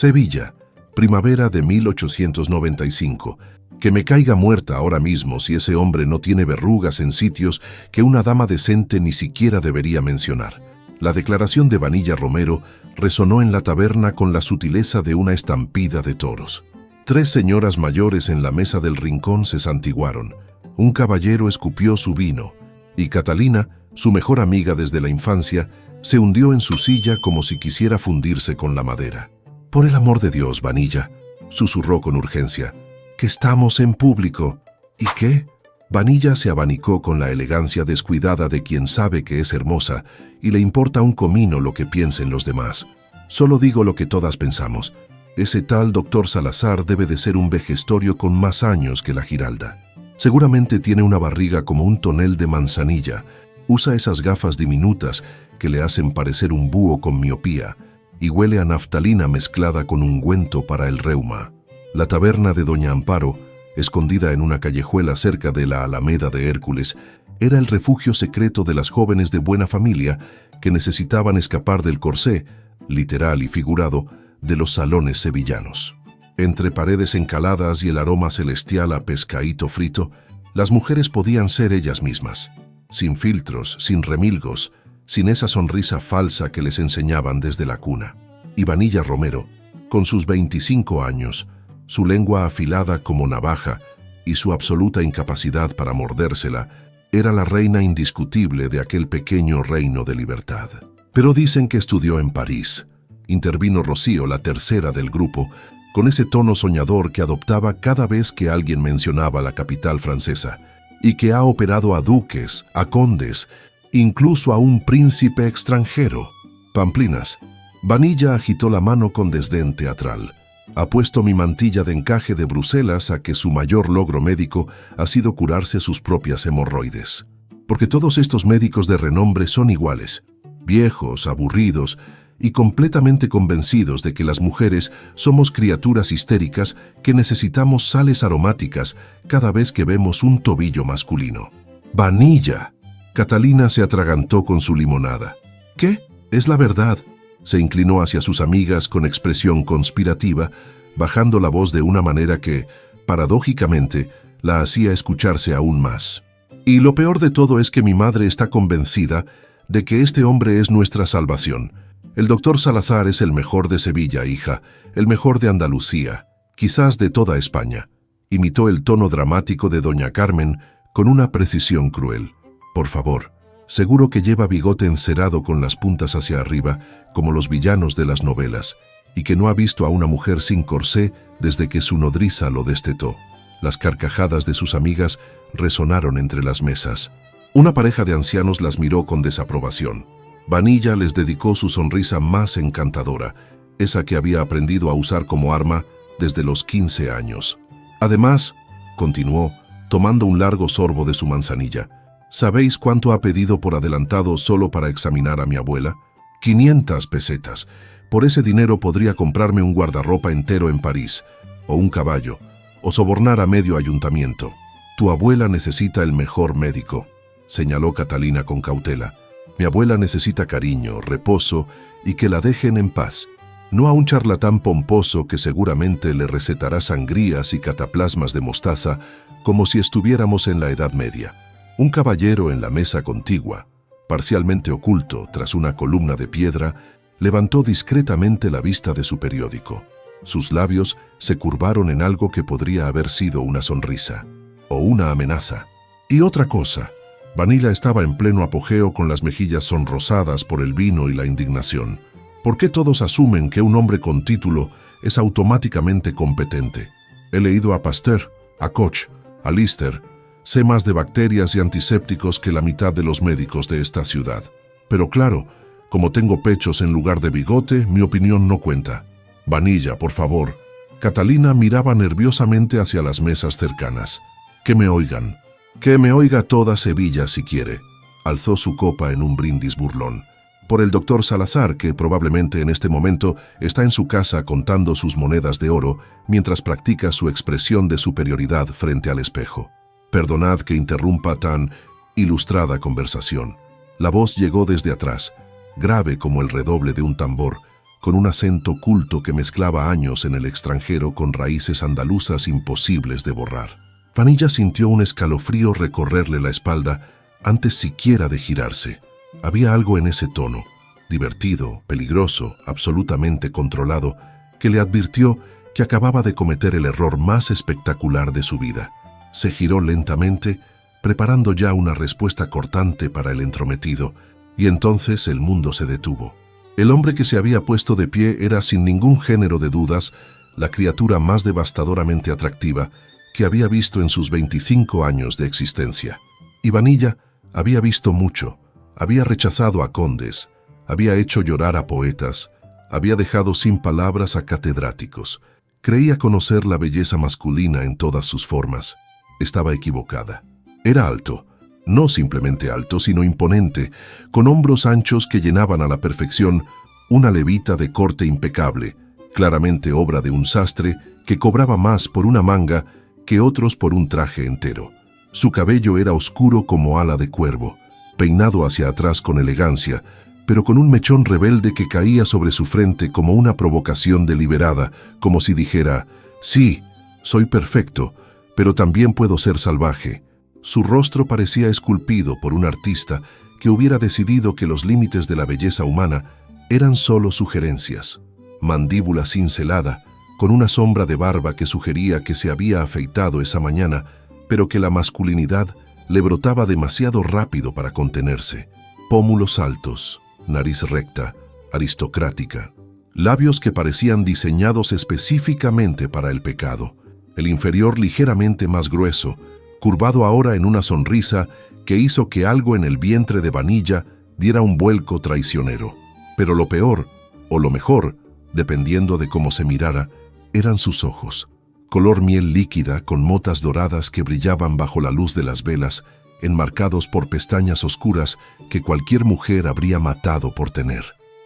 Sevilla, primavera de 1895. Que me caiga muerta ahora mismo si ese hombre no tiene verrugas en sitios que una dama decente ni siquiera debería mencionar. La declaración de Vanilla Romero resonó en la taberna con la sutileza de una estampida de toros. 3 señoras mayores en la mesa del rincón se santiguaron. Un caballero escupió su vino, y Catalina, su mejor amiga desde la infancia, se hundió en su silla como si quisiera fundirse con la madera. «Por el amor de Dios, Vanilla», susurró con urgencia, «que estamos en público». «¿Y qué?». Vanilla se abanicó con la elegancia descuidada de quien sabe que es hermosa y le importa un comino lo que piensen los demás. «Solo digo lo que todas pensamos. Ese tal doctor Salazar debe de ser un vejestorio con más años que la Giralda. Seguramente tiene una barriga como un tonel de manzanilla, usa esas gafas diminutas que le hacen parecer un búho con miopía y huele a naftalina mezclada con ungüento para el reuma». La taberna de Doña Amparo, escondida en una callejuela cerca de la Alameda de Hércules, era el refugio secreto de las jóvenes de buena familia que necesitaban escapar del corsé, literal y figurado, de los salones sevillanos. Entre paredes encaladas y el aroma celestial a pescaíto frito, las mujeres podían ser ellas mismas, sin filtros, sin remilgos, sin esa sonrisa falsa que les enseñaban desde la cuna. Y Vanilla Romero, con sus 25 años, su lengua afilada como navaja y su absoluta incapacidad para mordérsela, era la reina indiscutible de aquel pequeño reino de libertad. «Pero dicen que estudió en París», intervino Rocío, la tercera del grupo, con ese tono soñador que adoptaba cada vez que alguien mencionaba la capital francesa, «y que ha operado a duques, a condes, incluso a un príncipe extranjero». «Pamplinas». Vanilla agitó la mano con desdén teatral. «Apuesto mi mantilla de encaje de Bruselas a que su mayor logro médico ha sido curarse sus propias hemorroides. Porque todos estos médicos de renombre son iguales, viejos, aburridos y completamente convencidos de que las mujeres somos criaturas histéricas que necesitamos sales aromáticas cada vez que vemos un tobillo masculino». «Vanilla». Catalina se atragantó con su limonada. «¿Qué? Es la verdad». Se inclinó hacia sus amigas con expresión conspirativa, bajando la voz de una manera que, paradójicamente, la hacía escucharse aún más. «Y lo peor de todo es que mi madre está convencida de que este hombre es nuestra salvación. El doctor Salazar es el mejor de Sevilla, hija, el mejor de Andalucía, quizás de toda España», imitó el tono dramático de doña Carmen con una precisión cruel. «Por favor, seguro que lleva bigote encerado con las puntas hacia arriba, como los villanos de las novelas, y que no ha visto a una mujer sin corsé desde que su nodriza lo destetó». Las carcajadas de sus amigas resonaron entre las mesas. Una pareja de ancianos las miró con desaprobación. Vanilla les dedicó su sonrisa más encantadora, esa que había aprendido a usar como arma desde los 15 años. «Además», continuó, tomando un largo sorbo de su manzanilla, «¿sabéis cuánto ha pedido por adelantado solo para examinar a mi abuela? 500 pesetas. Por ese dinero podría comprarme un guardarropa entero en París, o un caballo, o sobornar a medio ayuntamiento. Tu abuela necesita el mejor médico», señaló Catalina con cautela. «Mi abuela necesita cariño, reposo y que la dejen en paz, no a un charlatán pomposo que seguramente le recetará sangrías y cataplasmas de mostaza como si estuviéramos en la Edad Media». Un caballero en la mesa contigua, parcialmente oculto tras una columna de piedra, levantó discretamente la vista de su periódico. Sus labios se curvaron en algo que podría haber sido una sonrisa o una amenaza. Y otra cosa, Vanilla estaba en pleno apogeo con las mejillas sonrosadas por el vino y la indignación. ¿Por qué todos asumen que un hombre con título es automáticamente competente? He leído a Pasteur, a Koch, a Lister. Sé más de bacterias y antisépticos que la mitad de los médicos de esta ciudad. Pero claro, como tengo pechos en lugar de bigote, mi opinión no cuenta. Vanilla, por favor». Catalina miraba nerviosamente hacia las mesas cercanas. «Que me oigan. Que me oiga toda Sevilla si quiere». Alzó su copa en un brindis burlón. «Por el doctor Salazar, que probablemente en este momento está en su casa contando sus monedas de oro mientras practica su expresión de superioridad frente al espejo». Perdonad que interrumpa tan ilustrada conversación. La voz llegó desde atrás, grave como el redoble de un tambor, con un acento culto que mezclaba años en el extranjero con raíces andaluzas imposibles de borrar. Vanilla sintió un escalofrío recorrerle la espalda antes siquiera de girarse. Había algo en ese tono, divertido, peligroso, absolutamente controlado, que le advirtió que acababa de cometer el error más espectacular de su vida. Se giró lentamente, preparando ya una respuesta cortante para el entrometido, y entonces el mundo se detuvo. El hombre que se había puesto de pie era, sin ningún género de dudas, la criatura más devastadoramente atractiva que había visto en sus 25 años de existencia. Y Vanilla había visto mucho, había rechazado a condes, había hecho llorar a poetas, había dejado sin palabras a catedráticos. Creía conocer la belleza masculina en todas sus formas. Estaba equivocada. Era alto, no simplemente alto, sino imponente, con hombros anchos que llenaban a la perfección una levita de corte impecable, claramente obra de un sastre que cobraba más por una manga que otros por un traje entero. Su cabello era oscuro como ala de cuervo, peinado hacia atrás con elegancia, pero con un mechón rebelde que caía sobre su frente como una provocación deliberada, como si dijera: «Sí, soy perfecto, pero también puedo ser salvaje». Su rostro parecía esculpido por un artista que hubiera decidido que los límites de la belleza humana eran solo sugerencias. Mandíbula cincelada, con una sombra de barba que sugería que se había afeitado esa mañana, pero que la masculinidad le brotaba demasiado rápido para contenerse. Pómulos altos, nariz recta, aristocrática. Labios que parecían diseñados específicamente para el pecado. El inferior ligeramente más grueso, curvado ahora en una sonrisa que hizo que algo en el vientre de Vanilla diera un vuelco traicionero. Pero lo peor, o lo mejor, dependiendo de cómo se mirara, eran sus ojos. Color miel líquida con motas doradas que brillaban bajo la luz de las velas, enmarcados por pestañas oscuras que cualquier mujer habría matado por tener.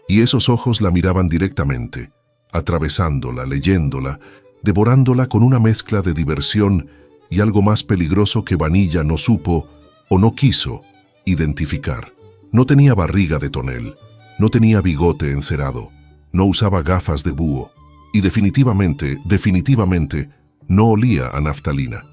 Y esos ojos la miraban directamente, atravesándola, leyéndola, devorándola con una mezcla de diversión y algo más peligroso que Vanilla no supo o no quiso identificar. No tenía barriga de tonel, no tenía bigote encerado, no usaba gafas de búho y definitivamente no olía a naftalina.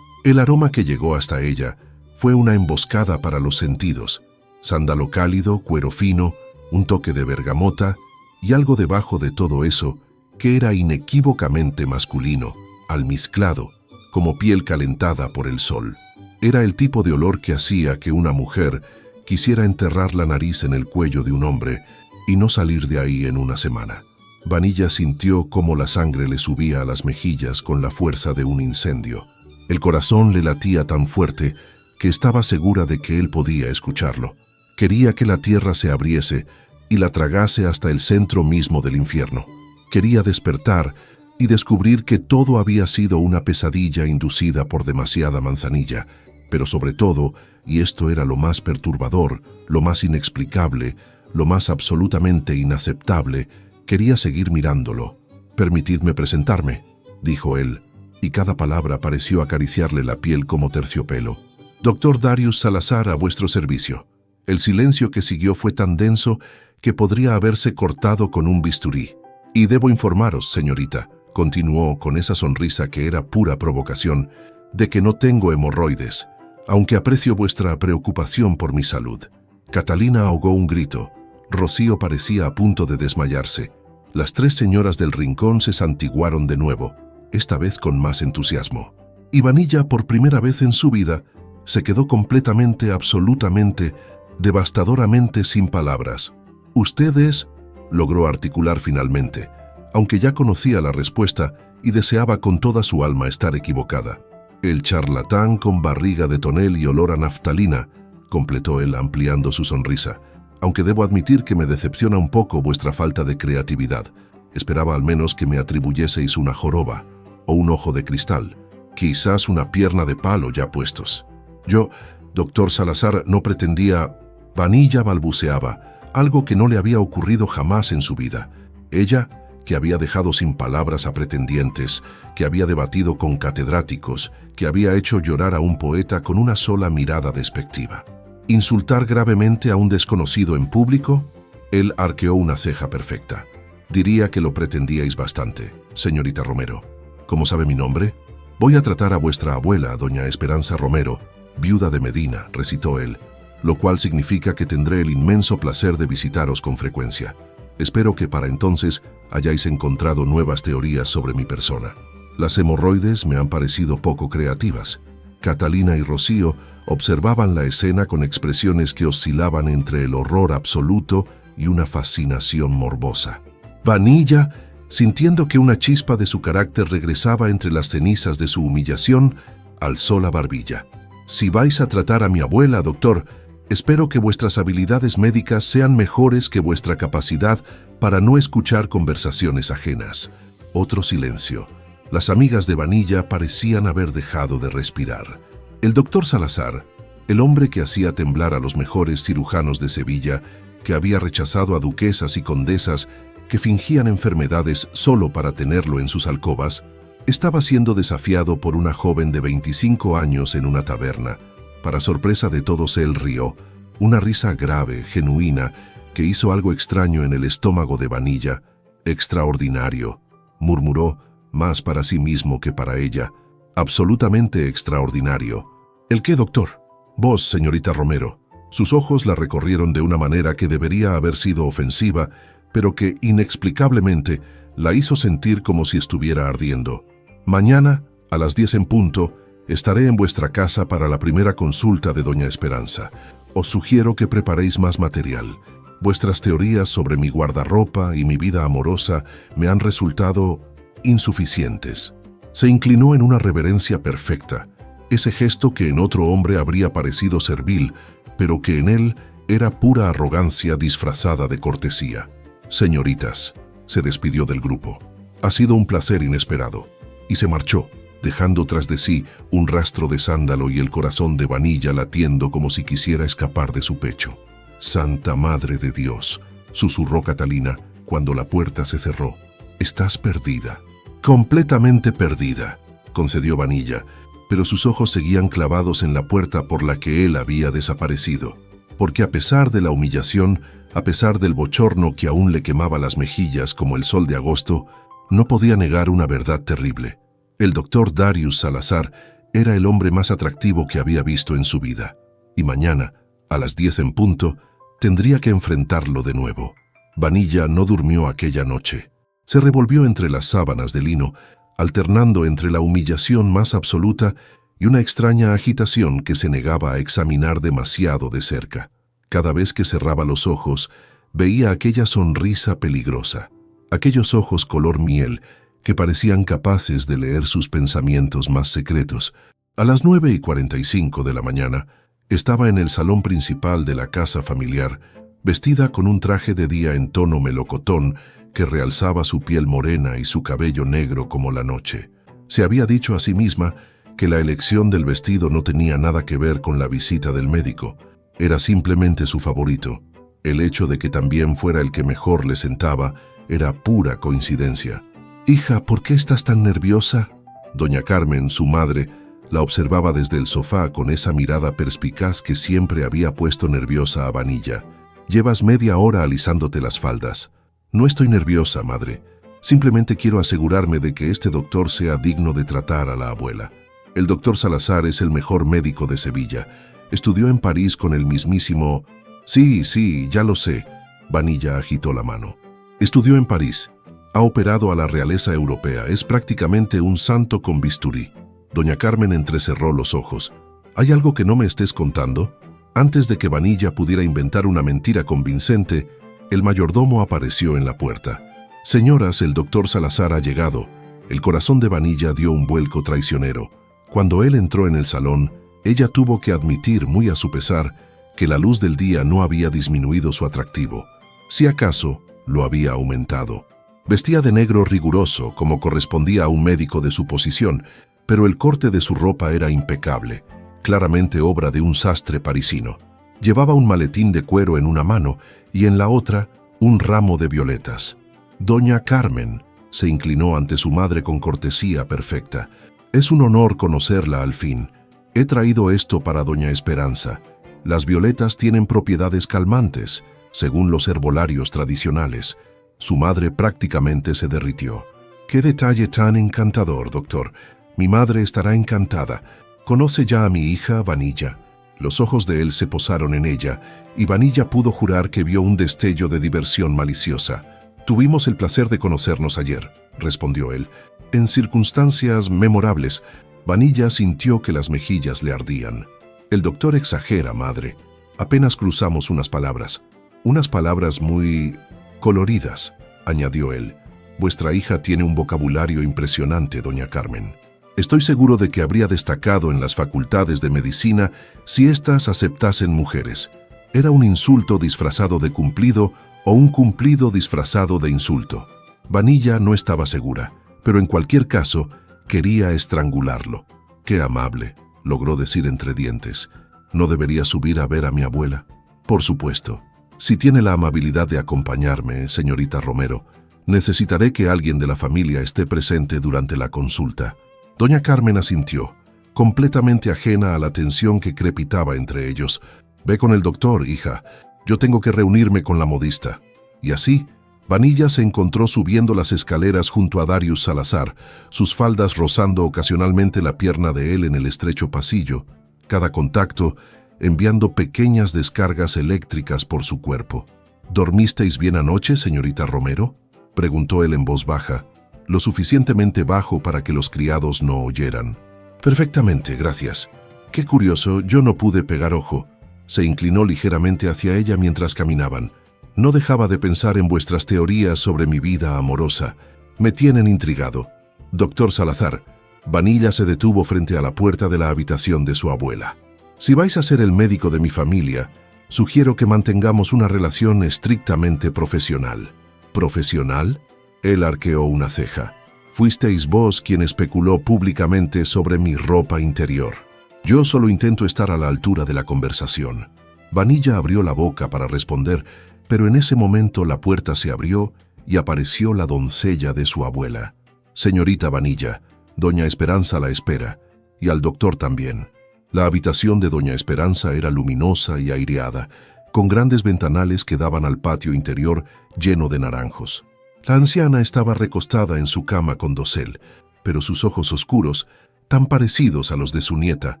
El aroma que llegó hasta ella fue una emboscada para los sentidos: sándalo cálido, cuero fino, un toque de bergamota y algo debajo de todo eso que era inequívocamente masculino, almizclado, como piel calentada por el sol. Era el tipo de olor que hacía que una mujer quisiera enterrar la nariz en el cuello de un hombre y no salir de ahí en una semana. Vanilla sintió cómo la sangre le subía a las mejillas con la fuerza de un incendio. El corazón le latía tan fuerte que estaba segura de que él podía escucharlo. Quería que la tierra se abriese y la tragase hasta el centro mismo del infierno. Quería despertar y descubrir que todo había sido una pesadilla inducida por demasiada manzanilla, pero sobre todo, y esto era lo más perturbador, lo más inexplicable, lo más absolutamente inaceptable, quería seguir mirándolo. «Permitidme presentarme», dijo él, y cada palabra pareció acariciarle la piel como terciopelo. «Doctor Darius Salazar, a vuestro servicio». El silencio que siguió fue tan denso que podría haberse cortado con un bisturí. «Y debo informaros, señorita», continuó con esa sonrisa que era pura provocación, «de que no tengo hemorroides, aunque aprecio vuestra preocupación por mi salud». Catalina ahogó un grito. Rocío parecía a punto de desmayarse. Las tres señoras del rincón se santiguaron de nuevo, esta vez con más entusiasmo. Y Vanilla, por primera vez en su vida, se quedó completamente, absolutamente, devastadoramente sin palabras. «Usted es», logró articular finalmente, aunque ya conocía la respuesta y deseaba con toda su alma estar equivocada. «El charlatán con barriga de tonel y olor a naftalina», completó él ampliando su sonrisa. «Aunque debo admitir que me decepciona un poco vuestra falta de creatividad. Esperaba al menos que me atribuyeseis una joroba, o un ojo de cristal, quizás una pierna de palo ya puestos. Yo, doctor Salazar, no pretendía...». Vanilla balbuceaba, algo que no le había ocurrido jamás en su vida. Ella, que había dejado sin palabras a pretendientes, que había debatido con catedráticos, que había hecho llorar a un poeta con una sola mirada despectiva. ¿Insultar gravemente a un desconocido en público? Él arqueó una ceja perfecta. Diría que lo pretendíais bastante, señorita Romero. ¿Cómo sabe mi nombre? Voy a tratar a vuestra abuela, doña Esperanza Romero, viuda de Medina, recitó él, lo cual significa que tendré el inmenso placer de visitaros con frecuencia. Espero que para entonces hayáis encontrado nuevas teorías sobre mi persona. Las hemorroides me han parecido poco creativas. Catalina y Rocío observaban la escena con expresiones que oscilaban entre el horror absoluto y una fascinación morbosa. Vanilla, sintiendo que una chispa de su carácter regresaba entre las cenizas de su humillación, alzó la barbilla. Si vais a tratar a mi abuela, doctor, espero que vuestras habilidades médicas sean mejores que vuestra capacidad para no escuchar conversaciones ajenas. Otro silencio. Las amigas de Vanilla parecían haber dejado de respirar. El doctor Salazar, el hombre que hacía temblar a los mejores cirujanos de Sevilla, que había rechazado a duquesas y condesas que fingían enfermedades solo para tenerlo en sus alcobas, estaba siendo desafiado por una joven de 25 años en una taberna. Para sorpresa de todos, él rió, una risa grave, genuina, que hizo algo extraño en el estómago de Vanilla. «Extraordinario», murmuró, más para sí mismo que para ella. «Absolutamente extraordinario». «¿El qué, doctor?» «Vos, señorita Romero». Sus ojos la recorrieron de una manera que debería haber sido ofensiva, pero que, inexplicablemente, la hizo sentir como si estuviera ardiendo. «Mañana, a las 10 en punto, estaré en vuestra casa para la primera consulta de doña Esperanza. Os sugiero que preparéis más material. Vuestras teorías sobre mi guardarropa y mi vida amorosa me han resultado insuficientes». Se inclinó en una reverencia perfecta, ese gesto que en otro hombre habría parecido servil, pero que en él era pura arrogancia disfrazada de cortesía. «Señoritas», se despidió del grupo, «ha sido un placer inesperado», y se marchó, dejando tras de sí un rastro de sándalo y el corazón de Vanilla latiendo como si quisiera escapar de su pecho. «Santa Madre de Dios», susurró Catalina cuando la puerta se cerró. «Estás perdida». «Completamente perdida», concedió Vanilla, pero sus ojos seguían clavados en la puerta por la que él había desaparecido, porque a pesar de la humillación, a pesar del bochorno que aún le quemaba las mejillas como el sol de agosto, no podía negar una verdad terrible. El doctor Darius Salazar era el hombre más atractivo que había visto en su vida, y mañana, a las 10 en punto, tendría que enfrentarlo de nuevo. Vanilla no durmió aquella noche. Se revolvió entre las sábanas de lino, alternando entre la humillación más absoluta y una extraña agitación que se negaba a examinar demasiado de cerca. Cada vez que cerraba los ojos, veía aquella sonrisa peligrosa, aquellos ojos color miel que parecían capaces de leer sus pensamientos más secretos. A las 9:45 de la mañana, estaba en el salón principal de la casa familiar, vestida con un traje de día en tono melocotón que realzaba su piel morena y su cabello negro como la noche. Se había dicho a sí misma que la elección del vestido no tenía nada que ver con la visita del médico. Era simplemente su favorito. El hecho de que también fuera el que mejor le sentaba era pura coincidencia. «Hija, ¿por qué estás tan nerviosa?» Doña Carmen, su madre, la observaba desde el sofá con esa mirada perspicaz que siempre había puesto nerviosa a Vanilla. «Llevas media hora alisándote las faldas». «No estoy nerviosa, madre. Simplemente quiero asegurarme de que este doctor sea digno de tratar a la abuela. El doctor Salazar es el mejor médico de Sevilla. Estudió en París con el mismísimo...» Sí, ya lo sé». Vanilla agitó la mano. «Estudió en París. Ha operado a la realeza europea. Es prácticamente un santo con bisturí». Doña Carmen entrecerró los ojos. «¿Hay algo que no me estés contando?» Antes de que Vanilla pudiera inventar una mentira convincente, el mayordomo apareció en la puerta. «Señoras, el doctor Salazar ha llegado». El corazón de Vanilla dio un vuelco traicionero. Cuando él entró en el salón, ella tuvo que admitir, muy a su pesar, que la luz del día no había disminuido su atractivo. Si acaso, lo había aumentado. Vestía de negro riguroso, como correspondía a un médico de su posición, pero el corte de su ropa era impecable, claramente obra de un sastre parisino. Llevaba un maletín de cuero en una mano y en la otra un ramo de violetas. «Doña Carmen», se inclinó ante su madre con cortesía perfecta. «Es un honor conocerla al fin. He traído esto para doña Esperanza. Las violetas tienen propiedades calmantes, según los herbolarios tradicionales. Su madre prácticamente se derritió. «Qué detalle tan encantador, doctor. Mi madre estará encantada. ¿Conoce ya a mi hija, Vanilla?» Los ojos de él se posaron en ella, y Vanilla pudo jurar que vio un destello de diversión maliciosa. «Tuvimos el placer de conocernos ayer», respondió él, «en circunstancias memorables». Vanilla sintió que las mejillas le ardían. «El doctor exagera, madre. Apenas cruzamos unas palabras muy coloridas», añadió él. «Vuestra hija tiene un vocabulario impresionante, doña Carmen. Estoy seguro de que habría destacado en las facultades de medicina si éstas aceptasen mujeres. Era un insulto disfrazado de cumplido o un cumplido disfrazado de insulto». Vanilla no estaba segura, pero en cualquier caso quería estrangularlo. «Qué amable», logró decir entre dientes. «¿No debería subir a ver a mi abuela?» «Por supuesto. Si tiene la amabilidad de acompañarme, señorita Romero, necesitaré que alguien de la familia esté presente durante la consulta». Doña Carmen asintió, completamente ajena a la tensión que crepitaba entre ellos. «Ve con el doctor, hija. Yo tengo que reunirme con la modista». Y así, Vanilla se encontró subiendo las escaleras junto a Darius Salazar, sus faldas rozando ocasionalmente la pierna de él en el estrecho pasillo, cada contacto enviando pequeñas descargas eléctricas por su cuerpo. «¿Dormisteis bien anoche, señorita Romero?», preguntó él en voz baja, lo suficientemente bajo para que los criados no oyeran. «Perfectamente, gracias. Qué curioso, yo no pude pegar ojo». Se inclinó ligeramente hacia ella mientras caminaban. «No dejaba de pensar en vuestras teorías sobre mi vida amorosa. Me tienen intrigado». «Doctor Salazar». Vanilla se detuvo frente a la puerta de la habitación de su abuela. «Si vais a ser el médico de mi familia, sugiero que mantengamos una relación estrictamente profesional». «¿Profesional?». Él arqueó una ceja. «Fuisteis vos quien especuló públicamente sobre mi ropa interior. Yo solo intento estar a la altura de la conversación». Vanilla abrió la boca para responder, pero en ese momento la puerta se abrió y apareció la doncella de su abuela. «Señorita Vanilla, doña Esperanza la espera, y al doctor también». La habitación de doña Esperanza era luminosa y aireada, con grandes ventanales que daban al patio interior lleno de naranjos. La anciana estaba recostada en su cama con dosel, pero sus ojos oscuros, tan parecidos a los de su nieta,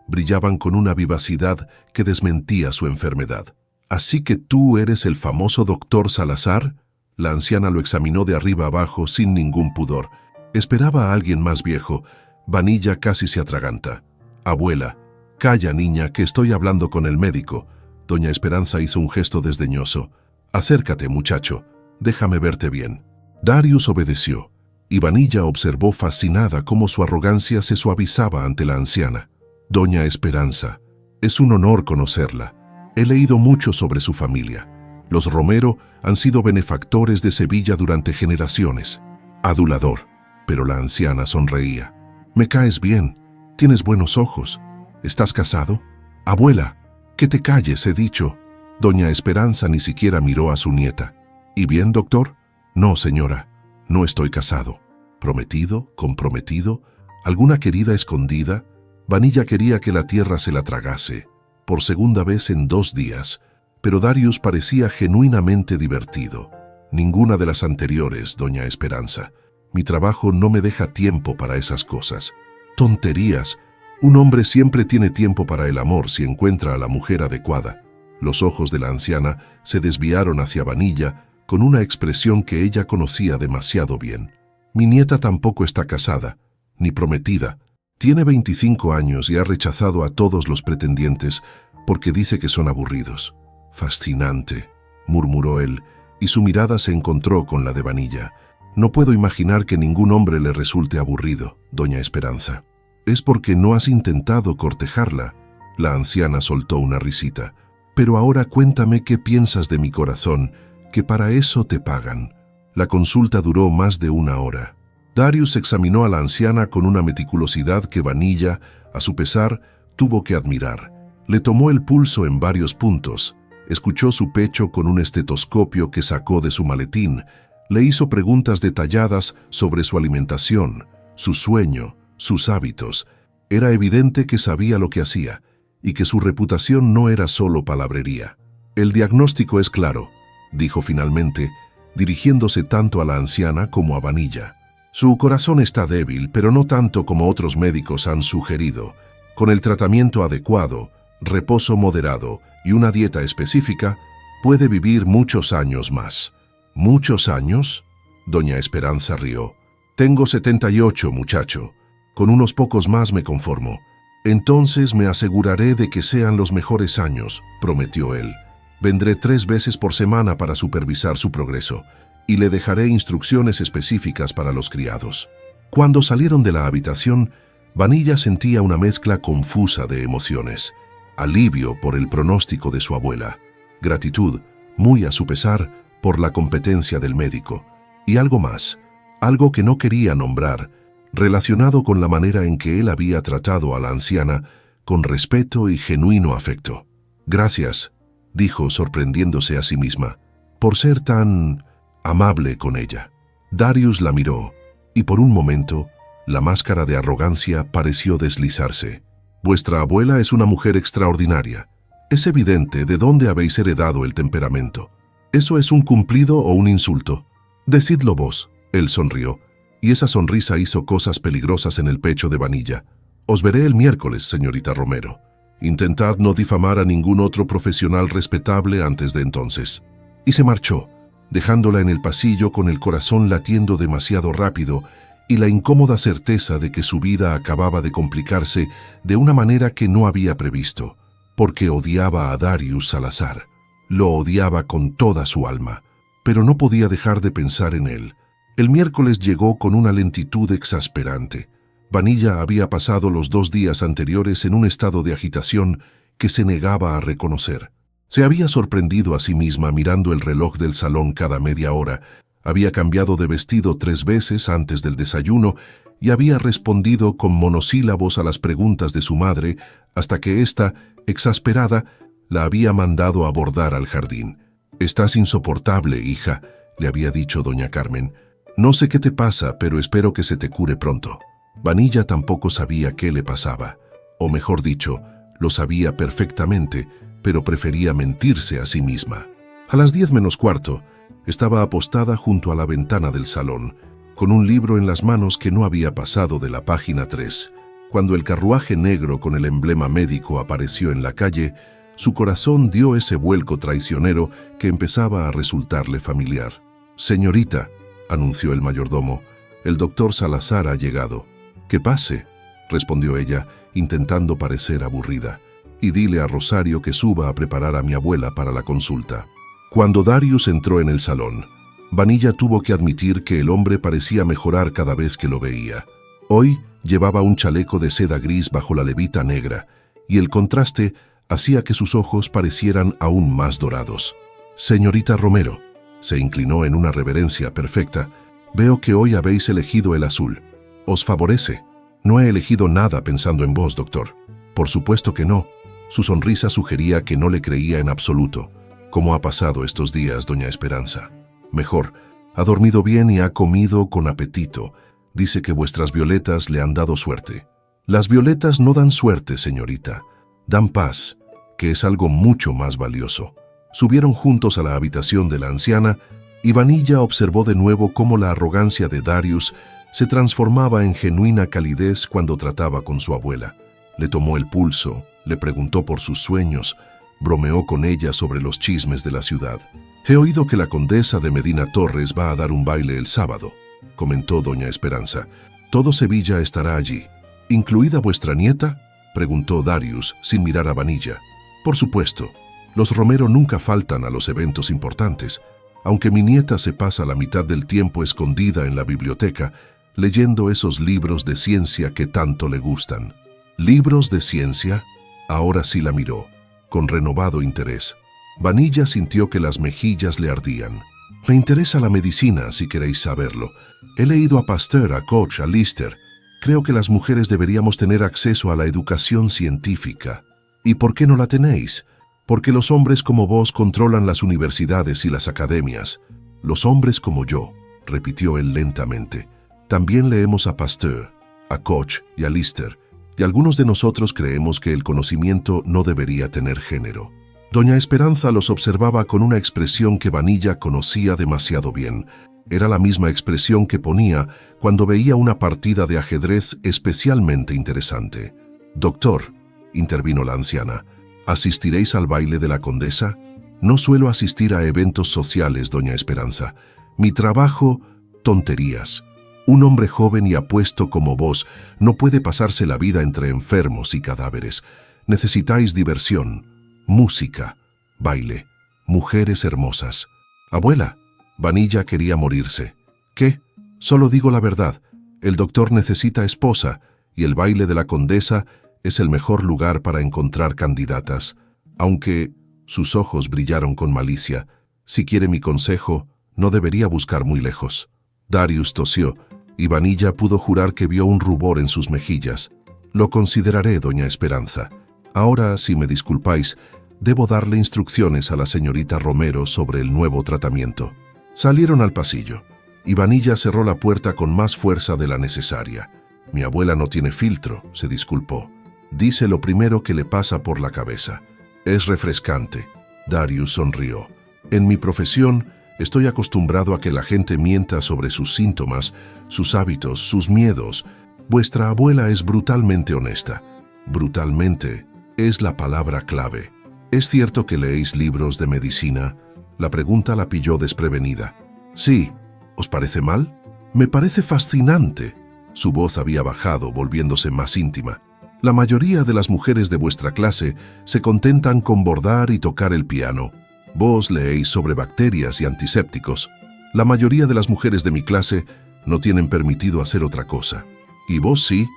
brillaban con una vivacidad que desmentía su enfermedad. «¿Así que tú eres el famoso doctor Salazar?». La anciana lo examinó de arriba abajo sin ningún pudor. Esperaba a alguien más viejo. Vanilla casi se atraganta. «Abuela». «Calla, niña, que estoy hablando con el médico». Doña Esperanza hizo un gesto desdeñoso. «Acércate, muchacho. Déjame verte bien». Darius obedeció, y Vanilla observó fascinada cómo su arrogancia se suavizaba ante la anciana. «Doña Esperanza, es un honor conocerla. He leído mucho sobre su familia. Los Romero han sido benefactores de Sevilla durante generaciones». «Adulador». Pero la anciana sonreía. «Me caes bien. Tienes buenos ojos. ¿Estás casado?». «Abuela, que te calles, he dicho». Doña Esperanza ni siquiera miró a su nieta. «¿Y bien, doctor?». «No, señora, no estoy casado». «¿Prometido? ¿Comprometido? ¿Alguna querida escondida?». Vanilla quería que la tierra se la tragase, por segunda vez en 2 días, pero Darius parecía genuinamente divertido. «Ninguna de las anteriores, doña Esperanza. Mi trabajo no me deja tiempo para esas cosas». «Tonterías. Un hombre siempre tiene tiempo para el amor si encuentra a la mujer adecuada». Los ojos de la anciana se desviaron hacia Vanilla con una expresión que ella conocía demasiado bien. «Mi nieta tampoco está casada, ni prometida. Tiene 25 años y ha rechazado a todos los pretendientes porque dice que son aburridos». «Fascinante», murmuró él, y su mirada se encontró con la de Vanilla. «No puedo imaginar que ningún hombre le resulte aburrido, doña Esperanza». «Es porque no has intentado cortejarla». La anciana soltó una risita. «Pero ahora cuéntame qué piensas de mi corazón, que para eso te pagan». La consulta duró más de 1 hora. Darius examinó a la anciana con una meticulosidad que Vanilla, a su pesar, tuvo que admirar. Le tomó el pulso en varios puntos, escuchó su pecho con un estetoscopio que sacó de su maletín, le hizo preguntas detalladas sobre su alimentación, su sueño, sus hábitos. Era evidente que sabía lo que hacía y que su reputación no era solo palabrería. «El diagnóstico es claro», dijo finalmente, dirigiéndose tanto a la anciana como a Vanilla. Su corazón está débil, pero no tanto como otros médicos han sugerido. Con el tratamiento adecuado, reposo moderado y una dieta específica, puede vivir muchos años más. ¿Muchos años? Doña Esperanza rió. Tengo 78, muchacho. Con unos pocos más me conformo. Entonces me aseguraré de que sean los mejores años, prometió él. Vendré 3 veces por semana para supervisar su progreso y le dejaré instrucciones específicas para los criados. Cuando salieron de la habitación, Vanilla sentía una mezcla confusa de emociones. Alivio por el pronóstico de su abuela, gratitud, muy a su pesar, por la competencia del médico, y algo más, algo que no quería nombrar, relacionado con la manera en que él había tratado a la anciana con respeto y genuino afecto. Gracias, dijo sorprendiéndose a sí misma, por ser tan amable con ella. Darius la miró, y por un momento, la máscara de arrogancia pareció deslizarse. Vuestra abuela es una mujer extraordinaria. Es evidente de dónde habéis heredado el temperamento. ¿Eso es un cumplido o un insulto? Decidlo vos. Él sonrió, y esa sonrisa hizo cosas peligrosas en el pecho de Vanilla. Os veré el miércoles, señorita Romero. Intentad no difamar a ningún otro profesional respetable antes de entonces. Y se marchó, dejándola en el pasillo con el corazón latiendo demasiado rápido y la incómoda certeza de que su vida acababa de complicarse de una manera que no había previsto, porque odiaba a Darius Salazar. Lo odiaba con toda su alma, pero no podía dejar de pensar en él. El miércoles llegó con una lentitud exasperante. Vanilla había pasado los 2 días anteriores en un estado de agitación que se negaba a reconocer. Se había sorprendido a sí misma mirando el reloj del salón cada media hora, había cambiado de vestido 3 veces antes del desayuno y había respondido con monosílabos a las preguntas de su madre hasta que ésta, exasperada, la había mandado abordar al jardín. «Estás insoportable, hija», le había dicho doña Carmen. «No sé qué te pasa, pero espero que se te cure pronto». Vanilla tampoco sabía qué le pasaba, o mejor dicho, lo sabía perfectamente, pero prefería mentirse a sí misma. A las 10 menos cuarto, estaba apostada junto a la ventana del salón, con un libro en las manos que no había pasado de la página 3. Cuando el carruaje negro con el emblema médico apareció en la calle, su corazón dio ese vuelco traicionero que empezaba a resultarle familiar. «Señorita», anunció el mayordomo, «el doctor Salazar ha llegado». «Que pase», respondió ella, intentando parecer aburrida, «y dile a Rosario que suba a preparar a mi abuela para la consulta». Cuando Darius entró en el salón, Vanilla tuvo que admitir que el hombre parecía mejorar cada vez que lo veía. Hoy llevaba un chaleco de seda gris bajo la levita negra, y el contraste hacía que sus ojos parecieran aún más dorados. «Señorita Romero», se inclinó en una reverencia perfecta, «veo que hoy habéis elegido el azul. ¿Os favorece? No he elegido nada pensando en vos, doctor». «Por supuesto que no». Su sonrisa sugería que no le creía en absoluto. «¿Cómo ha pasado estos días, doña Esperanza?» «Mejor. Ha dormido bien y ha comido con apetito. Dice que vuestras violetas le han dado suerte». «Las violetas no dan suerte, señorita. Dan paz, que es algo mucho más valioso». Subieron juntos a la habitación de la anciana y Vanilla observó de nuevo cómo la arrogancia de Darius se transformaba en genuina calidez cuando trataba con su abuela. Le tomó el pulso, le preguntó por sus sueños, bromeó con ella sobre los chismes de la ciudad. «He oído que la condesa de Medina Torres va a dar un baile el sábado», comentó doña Esperanza. «Todo Sevilla estará allí». «¿Incluida vuestra nieta?», preguntó Darius sin mirar a Vanilla. «Por supuesto. Los Romero nunca faltan a los eventos importantes, aunque mi nieta se pasa la mitad del tiempo escondida en la biblioteca, leyendo esos libros de ciencia que tanto le gustan». «¿Libros de ciencia?». Ahora sí la miró, con renovado interés. Vanilla sintió que las mejillas le ardían. «Me interesa la medicina, si queréis saberlo. He leído a Pasteur, a Koch, a Lister. Creo que las mujeres deberíamos tener acceso a la educación científica». «¿Y por qué no la tenéis?». «Porque los hombres como vos controlan las universidades y las academias. Los hombres como yo», repitió él lentamente. «También leemos a Pasteur, a Koch y a Lister, y algunos de nosotros creemos que el conocimiento no debería tener género». Doña Esperanza los observaba con una expresión que Vanilla conocía demasiado bien. Era la misma expresión que ponía cuando veía una partida de ajedrez especialmente interesante. «Doctor», intervino la anciana, «¿asistiréis al baile de la condesa?» «No suelo asistir a eventos sociales, doña Esperanza. Mi trabajo, tonterías. Un hombre joven y apuesto como vos no puede pasarse la vida entre enfermos y cadáveres. Necesitáis diversión, música, baile, mujeres hermosas». «Abuela», Vanilla quería morirse. «¿Qué? Solo digo la verdad. El doctor necesita esposa y el baile de la condesa es el mejor lugar para encontrar candidatas. Aunque…» Sus ojos brillaron con malicia. «Si quiere mi consejo, no debería buscar muy lejos». Darius tosió y Vanilla pudo jurar que vio un rubor en sus mejillas. «Lo consideraré, doña Esperanza. Ahora, si me disculpáis, debo darle instrucciones a la señorita Romero sobre el nuevo tratamiento». Salieron al pasillo, y Vanilla cerró la puerta con más fuerza de la necesaria. «Mi abuela no tiene filtro», se disculpó. «Dice lo primero que le pasa por la cabeza. Es refrescante». Darius sonrió. «En mi profesión, estoy acostumbrado a que la gente mienta sobre sus síntomas, sus hábitos, sus miedos. Vuestra abuela es brutalmente honesta». «Brutalmente» es la palabra clave. «¿Es cierto que leéis libros de medicina?» La pregunta la pilló desprevenida. «Sí». «¿Os parece mal?» «Me parece fascinante». Su voz había bajado, volviéndose más íntima. «La mayoría de las mujeres de vuestra clase se contentan con bordar y tocar el piano. Vos leéis sobre bacterias y antisépticos. La mayoría de las mujeres de mi clase no tienen permitido hacer otra cosa. Y vos sí.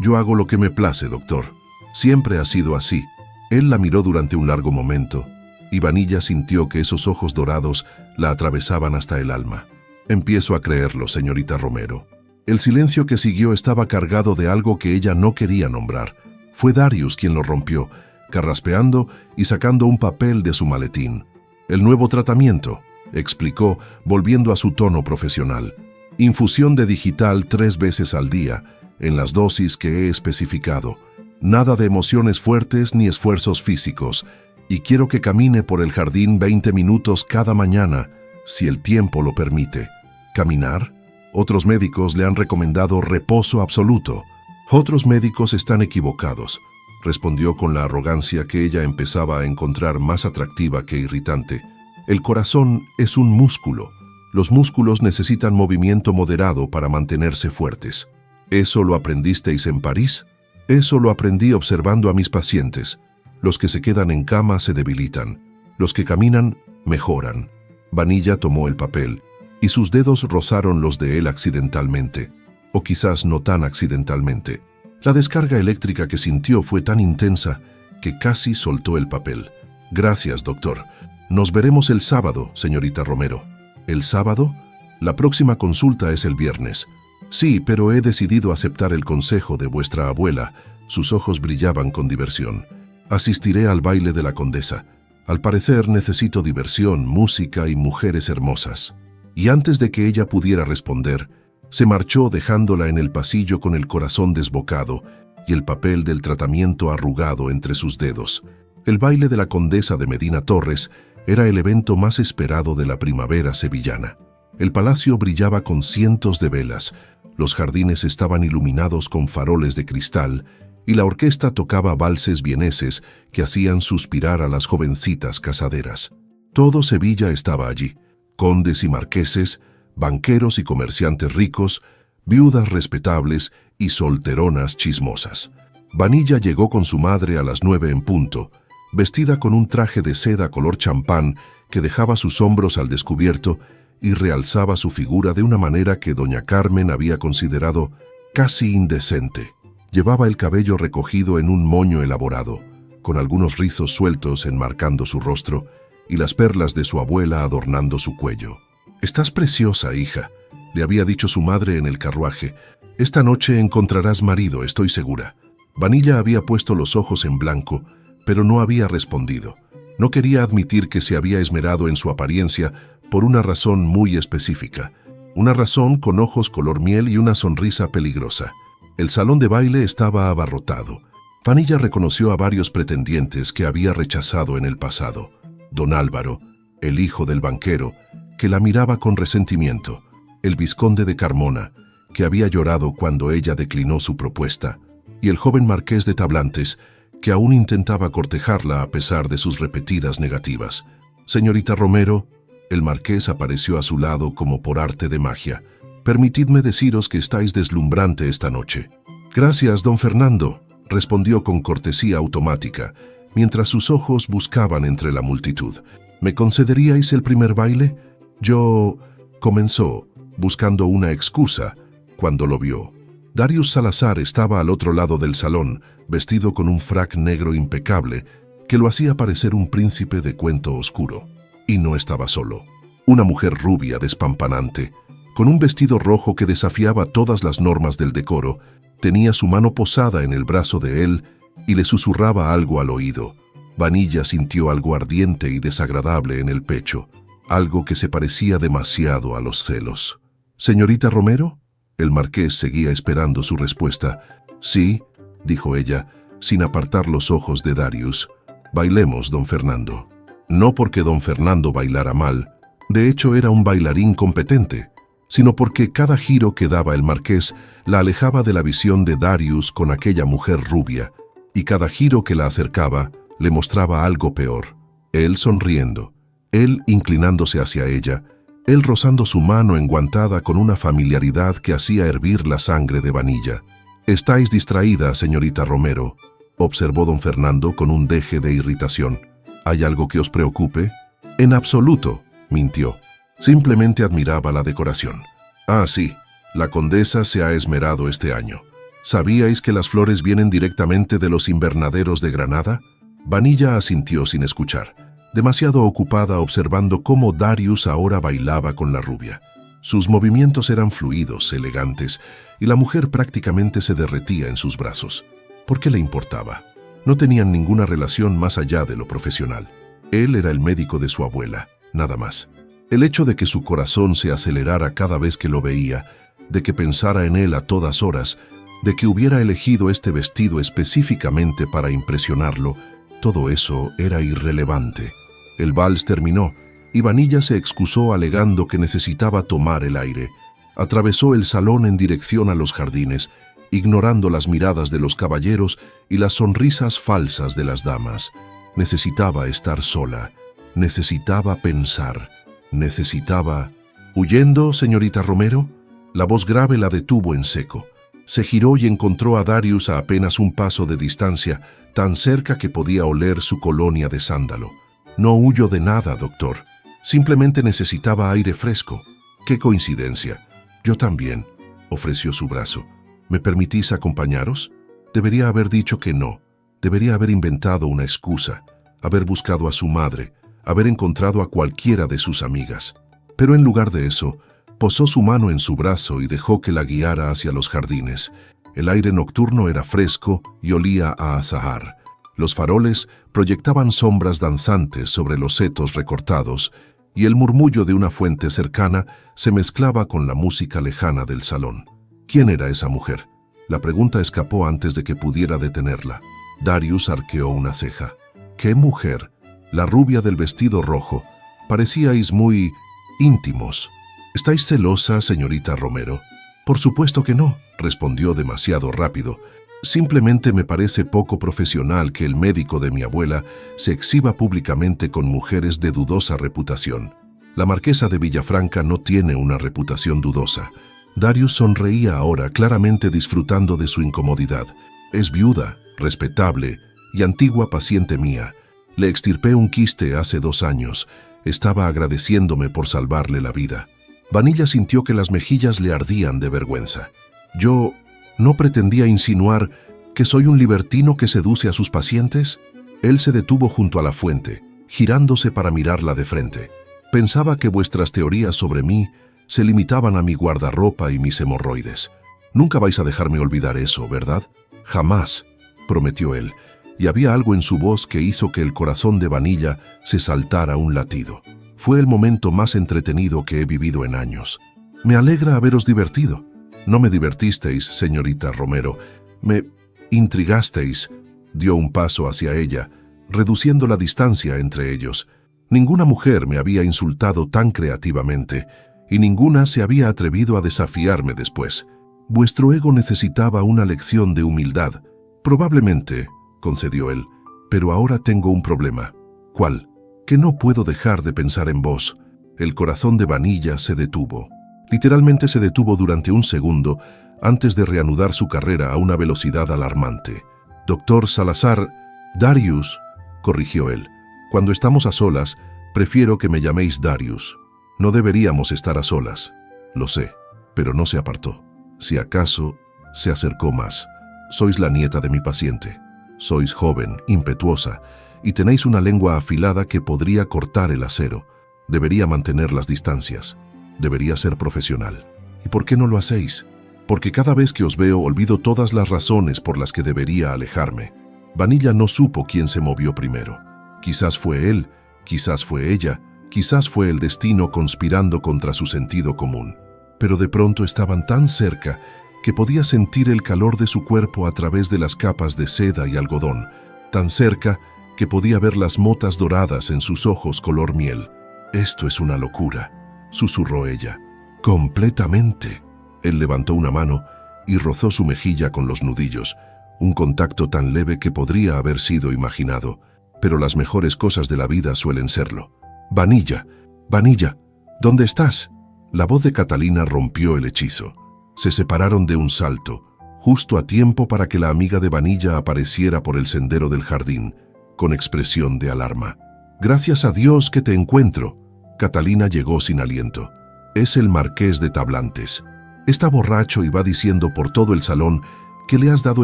Yo hago lo que me place, doctor. Siempre ha sido así». Él la miró durante un largo momento, y Vanilla sintió que esos ojos dorados la atravesaban hasta el alma. «Empiezo a creerlo, señorita Romero». El silencio que siguió estaba cargado de algo que ella no quería nombrar. Fue Darius quien lo rompió, carraspeando y sacando un papel de su maletín. «El nuevo tratamiento», explicó, volviendo a su tono profesional. «Infusión de digital 3 veces al día, en las dosis que he especificado. Nada de emociones fuertes ni esfuerzos físicos. Y quiero que camine por el jardín 20 minutos cada mañana, si el tiempo lo permite». «¿Caminar?» Otros médicos le han recomendado reposo absoluto. «Otros médicos están equivocados», respondió con la arrogancia que ella empezaba a encontrar más atractiva que irritante. «El corazón es un músculo. Los músculos necesitan movimiento moderado para mantenerse fuertes». «¿Eso lo aprendisteis en París?» «Eso lo aprendí observando a mis pacientes. Los que se quedan en cama se debilitan. Los que caminan, mejoran». Vanilla tomó el papel, y sus dedos rozaron los de él accidentalmente, o quizás no tan accidentalmente. La descarga eléctrica que sintió fue tan intensa que casi soltó el papel. «Gracias, doctor. Nos veremos el sábado, señorita Romero». «¿El sábado? La próxima consulta es el viernes». «Sí, pero he decidido aceptar el consejo de vuestra abuela». Sus ojos brillaban con diversión. «Asistiré al baile de la condesa. Al parecer necesito diversión, música y mujeres hermosas». Y antes de que ella pudiera responder, se marchó dejándola en el pasillo con el corazón desbocado y el papel del tratamiento arrugado entre sus dedos. El baile de la condesa de Medina Torres era el evento más esperado de la primavera sevillana. El palacio brillaba con cientos de velas, los jardines estaban iluminados con faroles de cristal y la orquesta tocaba valses vieneses que hacían suspirar a las jovencitas casaderas. Todo Sevilla estaba allí. Condes y marqueses, banqueros y comerciantes ricos, viudas respetables y solteronas chismosas. Vanilla llegó con su madre a las 9 en punto, vestida con un traje de seda color champán que dejaba sus hombros al descubierto y realzaba su figura de una manera que doña Carmen había considerado casi indecente. Llevaba el cabello recogido en un moño elaborado, con algunos rizos sueltos enmarcando su rostro, y las perlas de su abuela adornando su cuello. «Estás preciosa, hija», le había dicho su madre en el carruaje. «Esta noche encontrarás marido, estoy segura». Vanilla había puesto los ojos en blanco, pero no había respondido. No quería admitir que se había esmerado en su apariencia por una razón muy específica. Una razón con ojos color miel y una sonrisa peligrosa. El salón de baile estaba abarrotado. Vanilla reconoció a varios pretendientes que había rechazado en el pasado. Don Álvaro, el hijo del banquero, que la miraba con resentimiento, el vizconde de Carmona, que había llorado cuando ella declinó su propuesta, y el joven marqués de Tablantes, que aún intentaba cortejarla a pesar de sus repetidas negativas. «Señorita Romero», el marqués apareció a su lado como por arte de magia. «Permitidme deciros que estáis deslumbrante esta noche». «Gracias, don Fernando», respondió con cortesía automática, mientras sus ojos buscaban entre la multitud. «¿Me concederíais el primer baile?» «Yo...» comenzó, buscando una excusa, cuando lo vio. Darius Salazar estaba al otro lado del salón, vestido con un frac negro impecable, que lo hacía parecer un príncipe de cuento oscuro. Y no estaba solo. Una mujer rubia, despampanante, con un vestido rojo que desafiaba todas las normas del decoro, tenía su mano posada en el brazo de él y le susurraba algo al oído. Vanilla sintió algo ardiente y desagradable en el pecho, algo que se parecía demasiado a los celos. «¿Señorita Romero?» El marqués seguía esperando su respuesta. «Sí», dijo ella, sin apartar los ojos de Darius. «Bailemos, don Fernando». No porque don Fernando bailara mal, de hecho era un bailarín competente, sino porque cada giro que daba el marqués la alejaba de la visión de Darius con aquella mujer rubia, y cada giro que la acercaba le mostraba algo peor. Él sonriendo, él inclinándose hacia ella, él rozando su mano enguantada con una familiaridad que hacía hervir la sangre de Vanilla. «Estáis distraída, señorita Romero», observó don Fernando con un deje de irritación. «¿Hay algo que os preocupe?» «En absoluto», mintió. Simplemente admiraba la decoración. «Ah, sí, la condesa se ha esmerado este año. ¿Sabíais que las flores vienen directamente de los invernaderos de Granada?» Vanilla asintió sin escuchar, demasiado ocupada observando cómo Darius ahora bailaba con la rubia. Sus movimientos eran fluidos, elegantes, y la mujer prácticamente se derretía en sus brazos. ¿Por qué le importaba? No tenían ninguna relación más allá de lo profesional. Él era el médico de su abuela, nada más. El hecho de que su corazón se acelerara cada vez que lo veía, de que pensara en él a todas horas, de que hubiera elegido este vestido específicamente para impresionarlo, todo eso era irrelevante. El vals terminó y Vanilla se excusó alegando que necesitaba tomar el aire. Atravesó el salón en dirección a los jardines, ignorando las miradas de los caballeros y las sonrisas falsas de las damas. Necesitaba estar sola, necesitaba pensar, necesitaba... «¿Huyendo, señorita Romero?» La voz grave la detuvo en seco. Se giró y encontró a Darius a apenas un paso de distancia, tan cerca que podía oler su colonia de sándalo. «No huyo de nada, doctor. Simplemente necesitaba aire fresco». «Qué coincidencia. Yo también», ofreció su brazo. «¿Me permitís acompañaros?» Debería haber dicho que no. Debería haber inventado una excusa, haber buscado a su madre, haber encontrado a cualquiera de sus amigas. Pero en lugar de eso, posó su mano en su brazo y dejó que la guiara hacia los jardines. El aire nocturno era fresco y olía a azahar. Los faroles proyectaban sombras danzantes sobre los setos recortados, y el murmullo de una fuente cercana se mezclaba con la música lejana del salón. ¿Quién era esa mujer? La pregunta escapó antes de que pudiera detenerla. Darius arqueó una ceja. ¿Qué mujer? La rubia del vestido rojo. Parecíais muy íntimos. ¿Estáis celosa, señorita Romero? Por supuesto que no, respondió demasiado rápido. Simplemente me parece poco profesional que el médico de mi abuela se exhiba públicamente con mujeres de dudosa reputación. La marquesa de Villafranca no tiene una reputación dudosa. Darius sonreía ahora, claramente disfrutando de su incomodidad. Es viuda, respetable y antigua paciente mía. Le extirpé un quiste hace 2 años. Estaba agradeciéndome por salvarle la vida. Vanilla sintió que las mejillas le ardían de vergüenza. Yo no pretendía insinuar que soy un libertino que seduce a sus pacientes. Él se detuvo junto a la fuente, girándose para mirarla de frente. Pensaba que vuestras teorías sobre mí se limitaban a mi guardarropa y mis hemorroides. Nunca vais a dejarme olvidar eso, ¿verdad? Jamás, prometió él, y había algo en su voz que hizo que el corazón de Vanilla se saltara un latido. Fue el momento más entretenido que he vivido en años. Me alegra haberos divertido. No me divertisteis, señorita Romero. Me intrigasteis. Dio un paso hacia ella, reduciendo la distancia entre ellos. Ninguna mujer me había insultado tan creativamente, y ninguna se había atrevido a desafiarme después. Vuestro ego necesitaba una lección de humildad. Probablemente, concedió él, pero ahora tengo un problema. ¿Cuál? Que no puedo dejar de pensar en vos. El corazón de Vanilla se detuvo. Literalmente se detuvo durante un segundo antes de reanudar su carrera a una velocidad alarmante. Doctor Salazar, Darius, corrigió él. Cuando estamos a solas, prefiero que me llaméis Darius. No deberíamos estar a solas. Lo sé, pero no se apartó. Si acaso, se acercó más. Sois la nieta de mi paciente. Sois joven, impetuosa, y tenéis una lengua afilada que podría cortar el acero. Debería mantener las distancias. Debería ser profesional. ¿Y por qué no lo hacéis? Porque cada vez que os veo olvido todas las razones por las que debería alejarme. Vanilla no supo quién se movió primero. Quizás fue él, quizás fue ella, quizás fue el destino conspirando contra su sentido común. Pero de pronto estaban tan cerca que podía sentir el calor de su cuerpo a través de las capas de seda y algodón, tan cerca que podía ver las motas doradas en sus ojos color miel. «Esto es una locura», susurró ella. «Completamente». Él levantó una mano y rozó su mejilla con los nudillos, un contacto tan leve que podría haber sido imaginado, pero las mejores cosas de la vida suelen serlo. «Vanilla, Vanilla, ¿dónde estás?» La voz de Catalina rompió el hechizo. Se separaron de un salto, justo a tiempo para que la amiga de Vanilla apareciera por el sendero del jardín, con expresión de alarma. «Gracias a Dios que te encuentro». Catalina llegó sin aliento. «Es el marqués de Tablantes. Está borracho y va diciendo por todo el salón que le has dado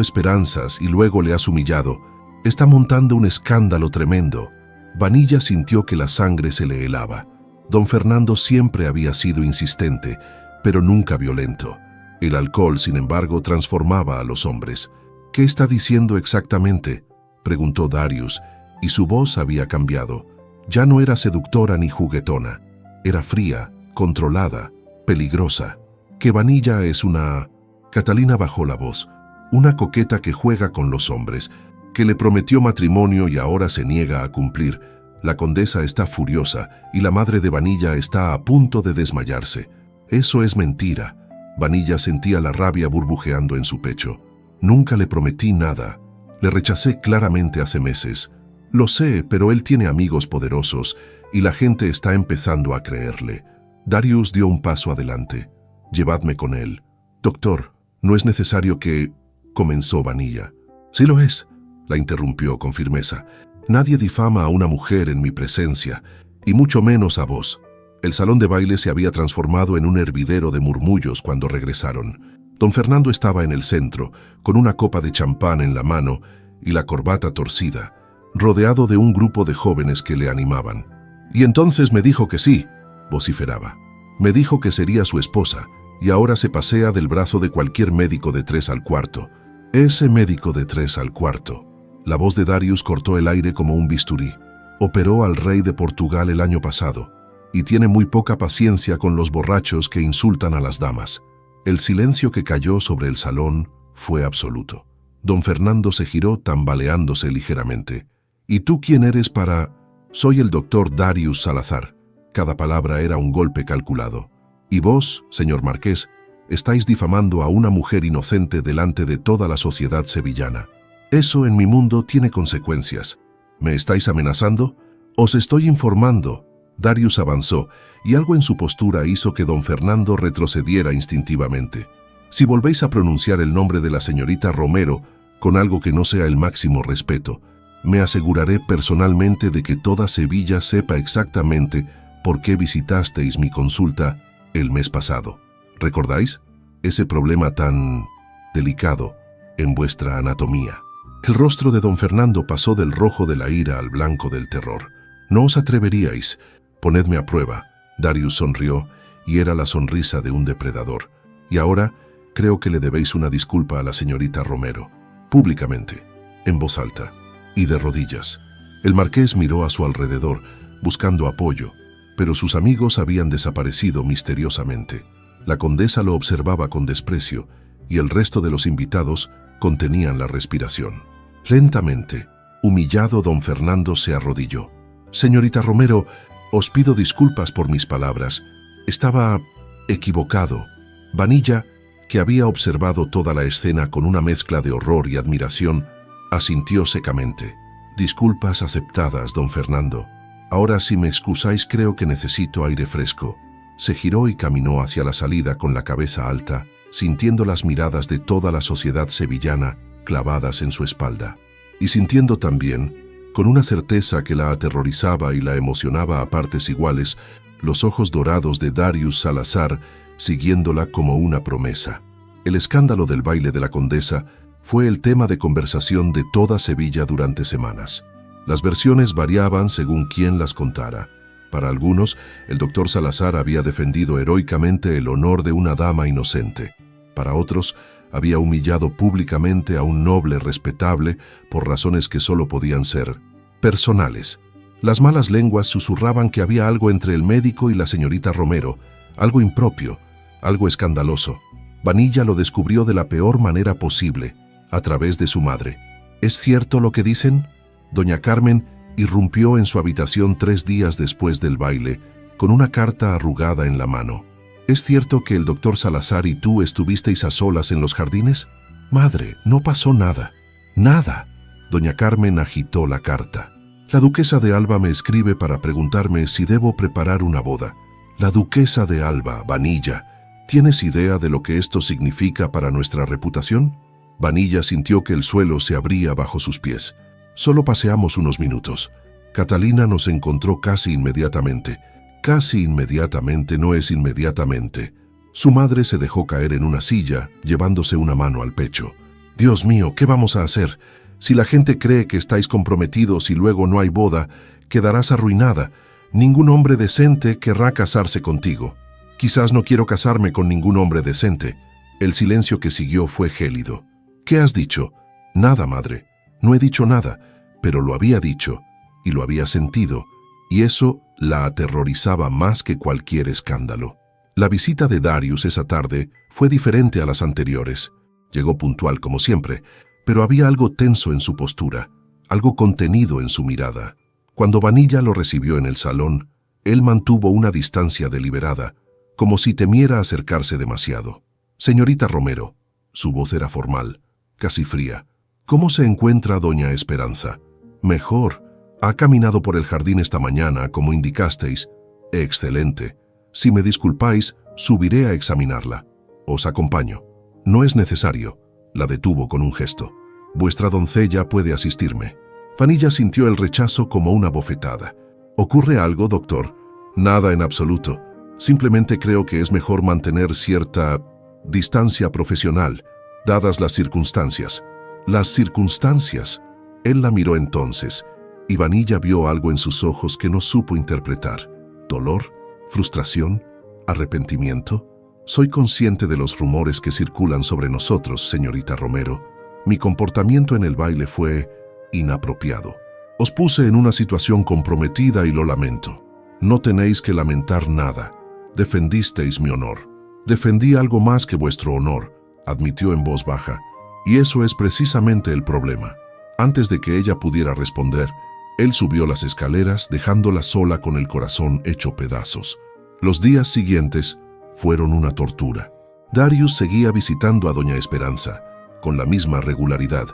esperanzas y luego le has humillado. Está montando un escándalo tremendo». Vanilla sintió que la sangre se le helaba. Don Fernando siempre había sido insistente, pero nunca violento. El alcohol, sin embargo, transformaba a los hombres. «¿Qué está diciendo exactamente?», preguntó Darius, y su voz había cambiado. Ya no era seductora ni juguetona. Era fría, controlada, peligrosa. «Que Vanilla es una...». Catalina bajó la voz. «Una coqueta que juega con los hombres, que le prometió matrimonio y ahora se niega a cumplir. La condesa está furiosa y la madre de Vanilla está a punto de desmayarse. Eso es mentira». Vanilla sentía la rabia burbujeando en su pecho. «Nunca le prometí nada. Le rechacé claramente hace meses. Lo sé, pero él tiene amigos poderosos y la gente está empezando a creerle». Darius dio un paso adelante. «Llevadme con él». «Doctor, no es necesario que...», comenzó Vanilla. «Sí lo es», la interrumpió con firmeza. «Nadie difama a una mujer en mi presencia, y mucho menos a vos». El salón de baile se había transformado en un hervidero de murmullos cuando regresaron. Don Fernando estaba en el centro, con una copa de champán en la mano y la corbata torcida, rodeado de un grupo de jóvenes que le animaban. «Y entonces me dijo que sí», vociferaba. «Me dijo que sería su esposa, y ahora se pasea del brazo de cualquier médico de 3 al cuarto. Ese médico de 3 al cuarto». La voz de Darius cortó el aire como un bisturí. «Operó al rey de Portugal el año pasado, y tiene muy poca paciencia con los borrachos que insultan a las damas». El silencio que cayó sobre el salón fue absoluto. Don Fernando se giró tambaleándose ligeramente. «¿Y tú quién eres para...?» «Soy el doctor Darius Salazar». Cada palabra era un golpe calculado. «Y vos, señor marqués, estáis difamando a una mujer inocente delante de toda la sociedad sevillana. Eso en mi mundo tiene consecuencias. ¿Me estáis amenazando? Os estoy informando». Darius avanzó, y algo en su postura hizo que don Fernando retrocediera instintivamente. «Si volvéis a pronunciar el nombre de la señorita Romero con algo que no sea el máximo respeto, me aseguraré personalmente de que toda Sevilla sepa exactamente por qué visitasteis mi consulta el mes pasado. ¿Recordáis? Ese problema tan delicado en vuestra anatomía». El rostro de don Fernando pasó del rojo de la ira al blanco del terror. «No os atreveríais. Ponedme a prueba». Darius sonrió, y era la sonrisa de un depredador. «Y ahora creo que le debéis una disculpa a la señorita Romero, públicamente, en voz alta y de rodillas». El marqués miró a su alrededor, buscando apoyo, pero sus amigos habían desaparecido misteriosamente. La condesa lo observaba con desprecio, y el resto de los invitados contenían la respiración. Lentamente, humillado, don Fernando se arrodilló. Señorita Romero, os pido disculpas por mis palabras. Estaba equivocado. Vanilla, que había observado toda la escena con una mezcla de horror y admiración, asintió secamente. Disculpas aceptadas, don Fernando. Ahora, si me excusáis, creo que necesito aire fresco. Se giró y caminó hacia la salida con la cabeza alta, sintiendo las miradas de toda la sociedad sevillana clavadas en su espalda. Y sintiendo también, con una certeza que la aterrorizaba y la emocionaba a partes iguales, los ojos dorados de Darius Salazar siguiéndola como una promesa. El escándalo del baile de la condesa fue el tema de conversación de toda Sevilla durante semanas. Las versiones variaban según quien las contara. Para algunos, el doctor Salazar había defendido heroicamente el honor de una dama inocente. Para otros, había humillado públicamente a un noble respetable por razones que solo podían ser personales. Las malas lenguas susurraban que había algo entre el médico y la señorita Romero, algo impropio, algo escandaloso. Vanilla lo descubrió de la peor manera posible, a través de su madre. ¿Es cierto lo que dicen? Doña Carmen irrumpió en su habitación 3 días después del baile, con una carta arrugada en la mano. ¿Es cierto que el doctor Salazar y tú estuvisteis a solas en los jardines? Madre, no pasó nada. ¡Nada! Doña Carmen agitó la carta. La duquesa de Alba me escribe para preguntarme si debo preparar una boda. La duquesa de Alba, Vanilla, ¿tienes idea de lo que esto significa para nuestra reputación? Vanilla sintió que el suelo se abría bajo sus pies. Solo paseamos unos minutos. Catalina nos encontró casi inmediatamente. Casi inmediatamente no es inmediatamente. Su madre se dejó caer en una silla, llevándose una mano al pecho. Dios mío, ¿qué vamos a hacer? Si la gente cree que estáis comprometidos y luego no hay boda, quedarás arruinada. Ningún hombre decente querrá casarse contigo. Quizás no quiero casarme con ningún hombre decente. El silencio que siguió fue gélido. ¿Qué has dicho? Nada, madre. No he dicho nada, pero lo había dicho y lo había sentido, y eso la aterrorizaba más que cualquier escándalo. La visita de Darius esa tarde fue diferente a las anteriores. Llegó puntual como siempre, pero había algo tenso en su postura, algo contenido en su mirada. Cuando Vanilla lo recibió en el salón, él mantuvo una distancia deliberada, como si temiera acercarse demasiado. Señorita Romero, su voz era formal, casi fría. ¿Cómo se encuentra doña Esperanza? Mejor. Ha caminado por el jardín esta mañana, como indicasteis. Excelente. Si me disculpáis, subiré a examinarla. Os acompaño. No es necesario. La detuvo con un gesto. Vuestra doncella puede asistirme. Vanilla sintió el rechazo como una bofetada. ¿Ocurre algo, doctor? Nada en absoluto. Simplemente creo que es mejor mantener cierta distancia profesional, dadas las circunstancias. Las circunstancias. Él la miró entonces, y Vanilla vio algo en sus ojos que no supo interpretar. ¿Dolor? ¿Frustración? ¿Arrepentimiento? Soy consciente de los rumores que circulan sobre nosotros, señorita Romero. Mi comportamiento en el baile fue inapropiado. Os puse en una situación comprometida y lo lamento. No tenéis que lamentar nada. Defendisteis mi honor. Defendí algo más que vuestro honor, admitió en voz baja. Y eso es precisamente el problema. Antes de que ella pudiera responder, él subió las escaleras, dejándola sola con el corazón hecho pedazos. Los días siguientes fueron una tortura. Darius seguía visitando a doña Esperanza, con la misma regularidad,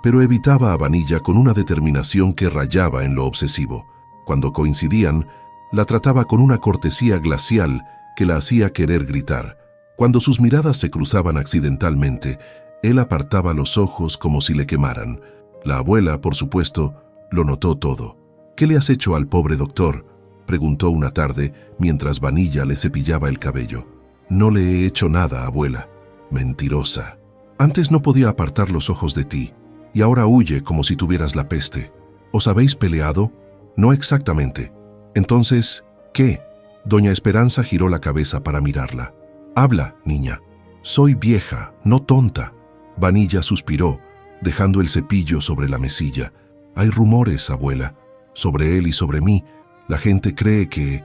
pero evitaba a Vanilla con una determinación que rayaba en lo obsesivo. Cuando coincidían, la trataba con una cortesía glacial que la hacía querer gritar. Cuando sus miradas se cruzaban accidentalmente, él apartaba los ojos como si le quemaran. La abuela, por supuesto, lo notó todo. ¿Qué le has hecho al pobre doctor?, preguntó una tarde mientras Vanilla le cepillaba el cabello. No le he hecho nada, abuela. Mentirosa. Antes no podía apartar los ojos de ti, y ahora huye como si tuvieras la peste. ¿Os habéis peleado? No exactamente. Entonces, ¿qué? Doña Esperanza giró la cabeza para mirarla. Habla, niña. Soy vieja, no tonta. Vanilla suspiró, dejando el cepillo sobre la mesilla. Hay rumores, abuela, sobre él y sobre mí. La gente cree que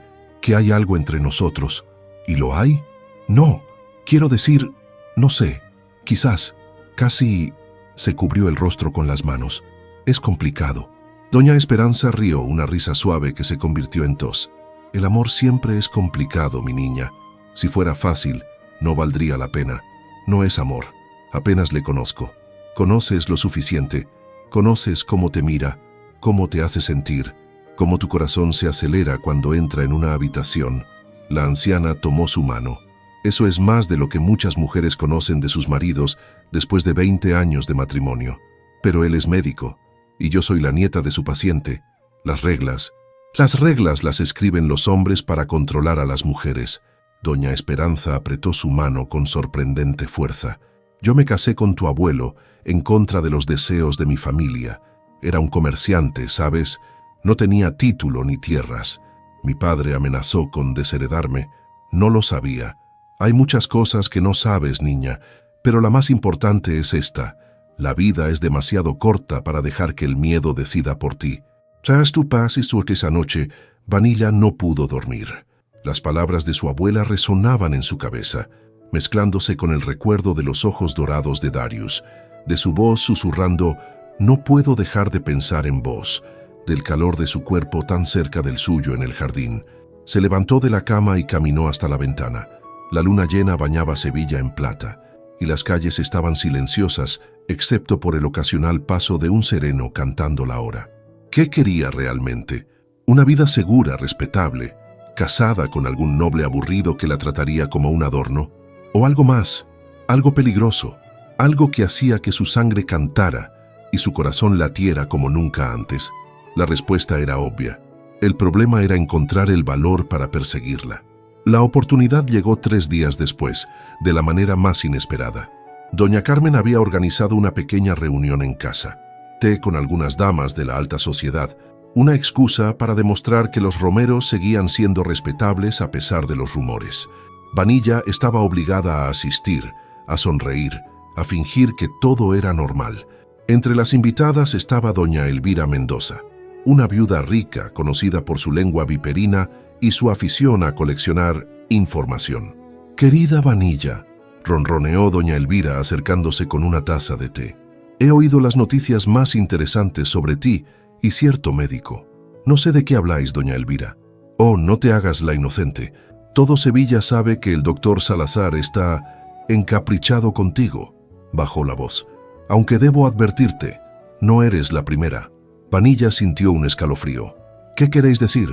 hay algo entre nosotros. ¿Y lo hay? No, quiero decir, no sé, quizás. Casi se cubrió el rostro con las manos. Es complicado. Doña Esperanza rió una risa suave que se convirtió en tos. El amor siempre es complicado, mi niña. Si fuera fácil, no valdría la pena. No es amor. Apenas le conozco. Conoces lo suficiente. Conoces cómo te mira, cómo te hace sentir, cómo tu corazón se acelera cuando entra en una habitación. La anciana tomó su mano. Eso es más de lo que muchas mujeres conocen de sus maridos después de 20 años de matrimonio. Pero él es médico, y yo soy la nieta de su paciente. Las reglas las escriben los hombres para controlar a las mujeres. Doña Esperanza apretó su mano con sorprendente fuerza. Yo me casé con tu abuelo en contra de los deseos de mi familia. Era un comerciante, ¿sabes? No tenía título ni tierras. Mi padre amenazó con desheredarme. No lo sabía. Hay muchas cosas que no sabes, niña, pero la más importante es esta. La vida es demasiado corta para dejar que el miedo decida por ti. Tras tu paz y suerte esa noche, Vanilla no pudo dormir. Las palabras de su abuela resonaban en su cabeza, mezclándose con el recuerdo de los ojos dorados de Darius, de su voz susurrando, «No puedo dejar de pensar en vos», del calor de su cuerpo tan cerca del suyo en el jardín. Se levantó de la cama y caminó hasta la ventana. La luna llena bañaba Sevilla en plata, y las calles estaban silenciosas, excepto por el ocasional paso de un sereno cantando la hora. ¿Qué quería realmente? Una vida segura, respetable, casada con algún noble aburrido que la trataría como un adorno, o algo más, algo peligroso, algo que hacía que su sangre cantara y su corazón latiera como nunca antes. La respuesta era obvia. El problema era encontrar el valor para perseguirla. La oportunidad llegó 3 días después, de la manera más inesperada. Doña Carmen había organizado una pequeña reunión en casa, té con algunas damas de la alta sociedad, una excusa para demostrar que los Romeros seguían siendo respetables a pesar de los rumores. Vanilla estaba obligada a asistir, a sonreír, a fingir que todo era normal. Entre las invitadas estaba doña Elvira Mendoza, una viuda rica conocida por su lengua viperina y su afición a coleccionar información. «Querida Vanilla», ronroneó doña Elvira acercándose con una taza de té. «He oído las noticias más interesantes sobre ti y cierto médico. No sé de qué habláis, doña Elvira». «Oh, no te hagas la inocente. Todo Sevilla sabe que el doctor Salazar está encaprichado contigo», bajó la voz. «Aunque debo advertirte, no eres la primera». Vanilla sintió un escalofrío. «¿Qué queréis decir?»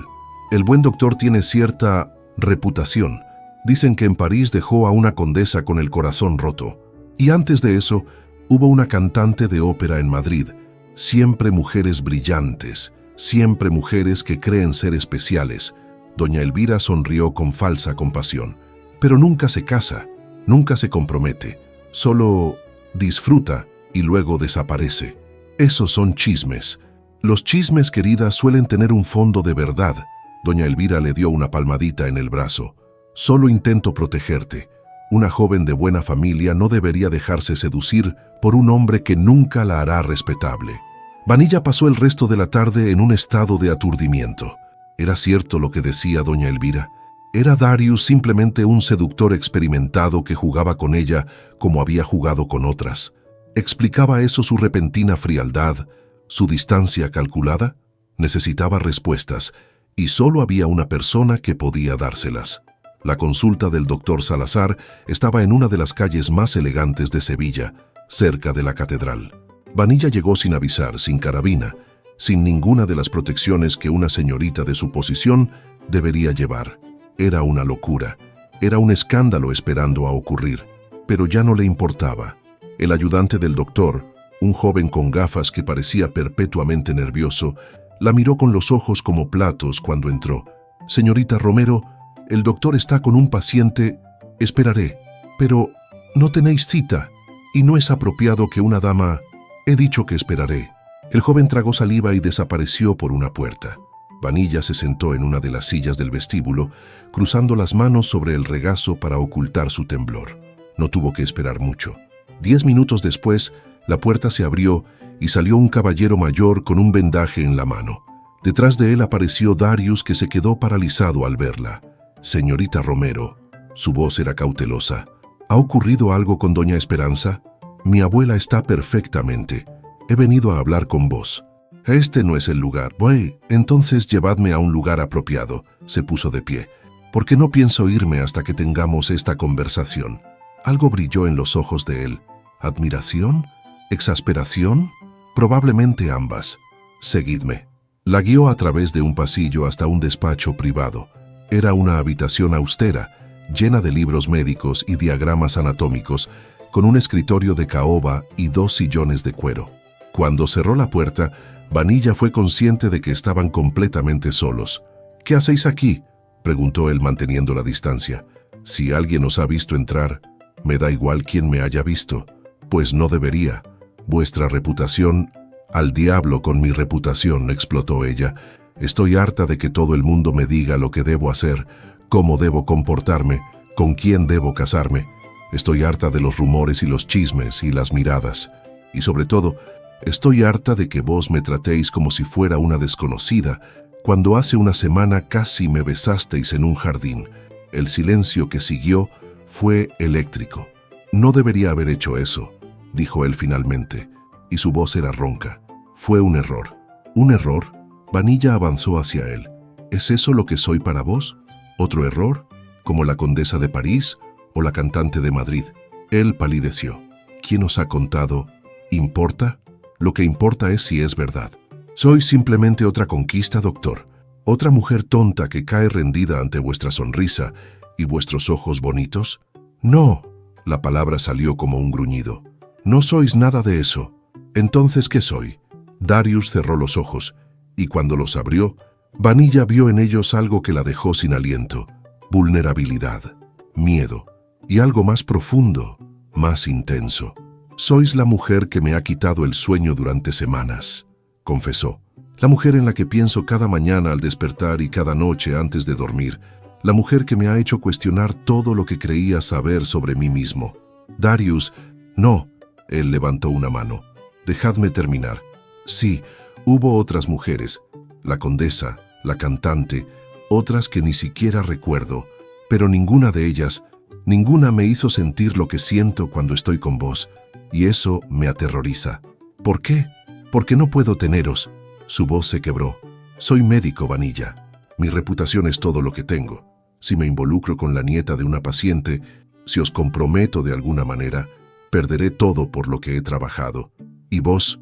«El buen doctor tiene cierta reputación. Dicen que en París dejó a una condesa con el corazón roto. Y antes de eso, hubo una cantante de ópera en Madrid. Siempre mujeres brillantes, siempre mujeres que creen ser especiales». Doña Elvira sonrió con falsa compasión. «Pero nunca se casa, nunca se compromete. Solo disfruta y luego desaparece. Esos son chismes. Los chismes, querida, suelen tener un fondo de verdad». Doña Elvira le dio una palmadita en el brazo. «Solo intento protegerte. Una joven de buena familia no debería dejarse seducir por un hombre que nunca la hará respetable». Vanilla pasó el resto de la tarde en un estado de aturdimiento. ¿Era cierto lo que decía doña Elvira? ¿Era Darius simplemente un seductor experimentado que jugaba con ella como había jugado con otras? ¿Explicaba eso su repentina frialdad, su distancia calculada? Necesitaba respuestas, y solo había una persona que podía dárselas. La consulta del doctor Salazar estaba en una de las calles más elegantes de Sevilla, cerca de la catedral. Vanilla llegó sin avisar, sin carabina, sin ninguna de las protecciones que una señorita de su posición debería llevar. Era una locura, era un escándalo esperando a ocurrir, pero ya no le importaba. El ayudante del doctor, un joven con gafas que parecía perpetuamente nervioso, la miró con los ojos como platos cuando entró. «Señorita Romero, el doctor está con un paciente. Esperaré. Pero no tenéis cita, y no es apropiado que una dama...» «He dicho que esperaré». El joven tragó saliva y desapareció por una puerta. Vanilla se sentó en una de las sillas del vestíbulo, cruzando las manos sobre el regazo para ocultar su temblor. No tuvo que esperar mucho. 10 minutos después, la puerta se abrió y salió un caballero mayor con un vendaje en la mano. Detrás de él apareció Darius, que se quedó paralizado al verla. «Señorita Romero», su voz era cautelosa. «¿Ha ocurrido algo con doña Esperanza? Mi abuela está perfectamente. He venido a hablar con vos. Este no es el lugar. Bueno, entonces llevadme a un lugar apropiado. Se puso de pie. Porque no pienso irme hasta que tengamos esta conversación. Algo brilló en los ojos de él. ¿Admiración? ¿Exasperación? Probablemente ambas. Seguidme. La guió a través de un pasillo hasta un despacho privado. Era una habitación austera, llena de libros médicos y diagramas anatómicos, con un escritorio de caoba y 2 sillones de cuero. Cuando cerró la puerta, Vanilla fue consciente de que estaban completamente solos. «¿Qué hacéis aquí?», preguntó él manteniendo la distancia. «Si alguien os ha visto entrar, me da igual quién me haya visto, pues no debería. Vuestra reputación...» «Al diablo con mi reputación», explotó ella. «Estoy harta de que todo el mundo me diga lo que debo hacer, cómo debo comportarme, con quién debo casarme. Estoy harta de los rumores y los chismes y las miradas. Y sobre todo, estoy harta de que vos me tratéis como si fuera una desconocida, cuando hace una semana casi me besasteis en un jardín». El silencio que siguió fue eléctrico. «No debería haber hecho eso», dijo él finalmente, y su voz era ronca. «Fue un error». «¿Un error?». Vanilla avanzó hacia él. «¿Es eso lo que soy para vos? ¿Otro error? ¿Como la condesa de París o la cantante de Madrid?». Él palideció. «¿Quién os ha contado? ¿Importa? Lo que importa es si es verdad. Soy simplemente otra conquista, doctor. Otra mujer tonta que cae rendida ante vuestra sonrisa y vuestros ojos bonitos». «No». La palabra salió como un gruñido. «No sois nada de eso. Entonces, ¿qué soy?». Darius cerró los ojos, y cuando los abrió, Vanilla vio en ellos algo que la dejó sin aliento: vulnerabilidad, miedo y algo más profundo, más intenso. «Sois la mujer que me ha quitado el sueño durante semanas», confesó. «La mujer en la que pienso cada mañana al despertar y cada noche antes de dormir. La mujer que me ha hecho cuestionar todo lo que creía saber sobre mí mismo». «Darius, no». Él levantó una mano. «Dejadme terminar. Sí, hubo otras mujeres, la condesa, la cantante, otras que ni siquiera recuerdo, pero ninguna de ellas, ninguna me hizo sentir lo que siento cuando estoy con vos, y eso me aterroriza». «¿Por qué?». «Porque no puedo teneros». Su voz se quebró. «Soy médico, Vanilla. Mi reputación es todo lo que tengo. Si me involucro con la nieta de una paciente, si os comprometo de alguna manera, perderé todo por lo que he trabajado. Y vos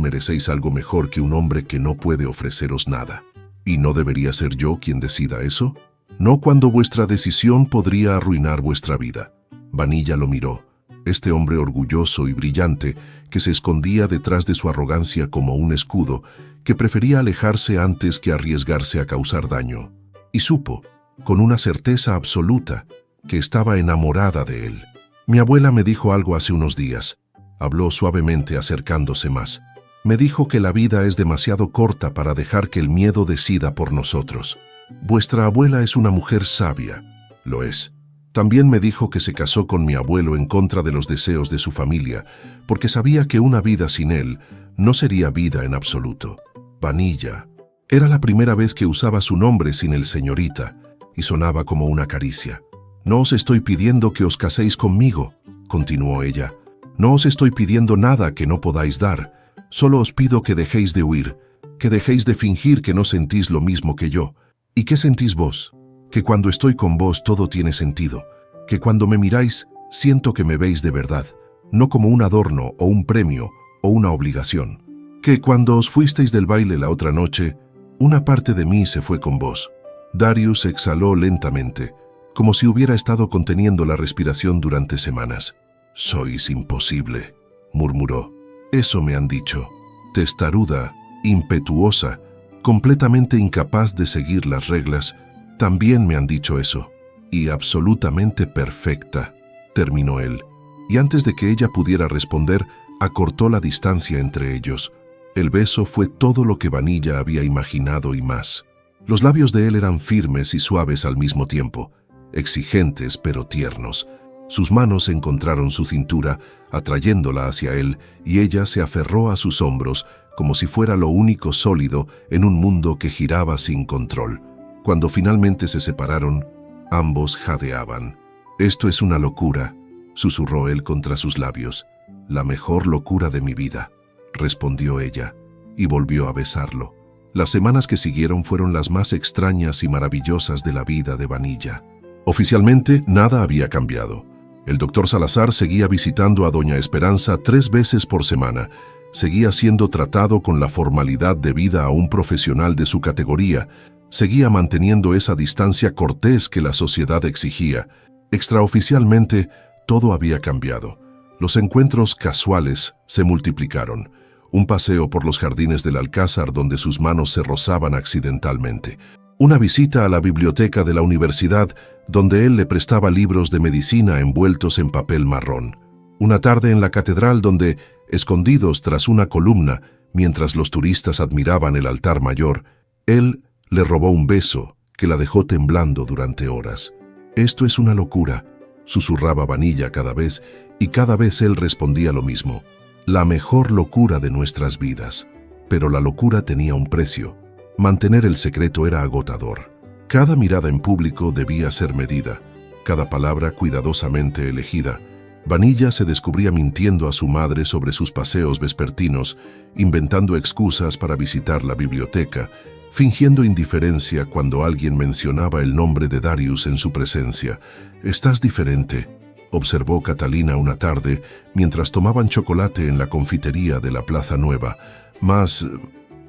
merecéis algo mejor que un hombre que no puede ofreceros nada. ¿Y no debería ser yo quien decida eso? No cuando vuestra decisión podría arruinar vuestra vida». Vanilla lo miró. Este hombre orgulloso y brillante, que se escondía detrás de su arrogancia como un escudo, que prefería alejarse antes que arriesgarse a causar daño. Y supo, con una certeza absoluta, que estaba enamorada de él. «Mi abuela me dijo algo hace unos días», habló suavemente acercándose más. «Me dijo que la vida es demasiado corta para dejar que el miedo decida por nosotros. Vuestra abuela es una mujer sabia». «Lo es». También me dijo que se casó con mi abuelo en contra de los deseos de su familia, porque sabía que una vida sin él no sería vida en absoluto. Vanilla. Era la primera vez que usaba su nombre sin el señorita, y sonaba como una caricia. «No os estoy pidiendo que os caséis conmigo», continuó ella. «No os estoy pidiendo nada que no podáis dar. Solo os pido que dejéis de huir, que dejéis de fingir que no sentís lo mismo que yo. ¿Y qué sentís vos? Que cuando estoy con vos todo tiene sentido, que cuando me miráis siento que me veis de verdad, no como un adorno o un premio o una obligación. Que cuando os fuisteis del baile la otra noche, una parte de mí se fue con vos». Darius exhaló lentamente, como si hubiera estado conteniendo la respiración durante semanas. «Sois imposible», murmuró. «Eso me han dicho. Testaruda, impetuosa, completamente incapaz de seguir las reglas. También me han dicho eso. Y absolutamente perfecta», terminó él. Y antes de que ella pudiera responder, acortó la distancia entre ellos. El beso fue todo lo que Vanilla había imaginado y más. Los labios de él eran firmes y suaves al mismo tiempo, exigentes pero tiernos. Sus manos encontraron su cintura, atrayéndola hacia él, y ella se aferró a sus hombros como si fuera lo único sólido en un mundo que giraba sin control. Cuando finalmente se separaron, ambos jadeaban. «Esto es una locura», susurró él contra sus labios. «La mejor locura de mi vida». respondió ella, y volvió a besarlo. Las semanas que siguieron fueron las más extrañas y maravillosas de la vida de Vanilla. Oficialmente, nada había cambiado. El doctor Salazar seguía visitando a doña Esperanza 3 veces por semana. Seguía siendo tratado con la formalidad debida a un profesional de su categoría. Seguía manteniendo esa distancia cortés que la sociedad exigía. Extraoficialmente, todo había cambiado. Los encuentros casuales se multiplicaron. Un paseo por los jardines del Alcázar donde sus manos se rozaban accidentalmente. Una visita a la biblioteca de la universidad donde él le prestaba libros de medicina envueltos en papel marrón. Una tarde en la catedral donde, escondidos tras una columna, mientras los turistas admiraban el altar mayor, él le robó un beso que la dejó temblando durante horas. «Esto es una locura», susurraba Vanilla cada vez, y cada vez él respondía lo mismo. «La mejor locura de nuestras vidas». Pero la locura tenía un precio. Mantener el secreto era agotador. Cada mirada en público debía ser medida, cada palabra cuidadosamente elegida. Vanilla se descubría mintiendo a su madre sobre sus paseos vespertinos, inventando excusas para visitar la biblioteca, fingiendo indiferencia cuando alguien mencionaba el nombre de Darius en su presencia. «Estás diferente», observó Catalina una tarde mientras tomaban chocolate en la confitería de la Plaza Nueva. «Más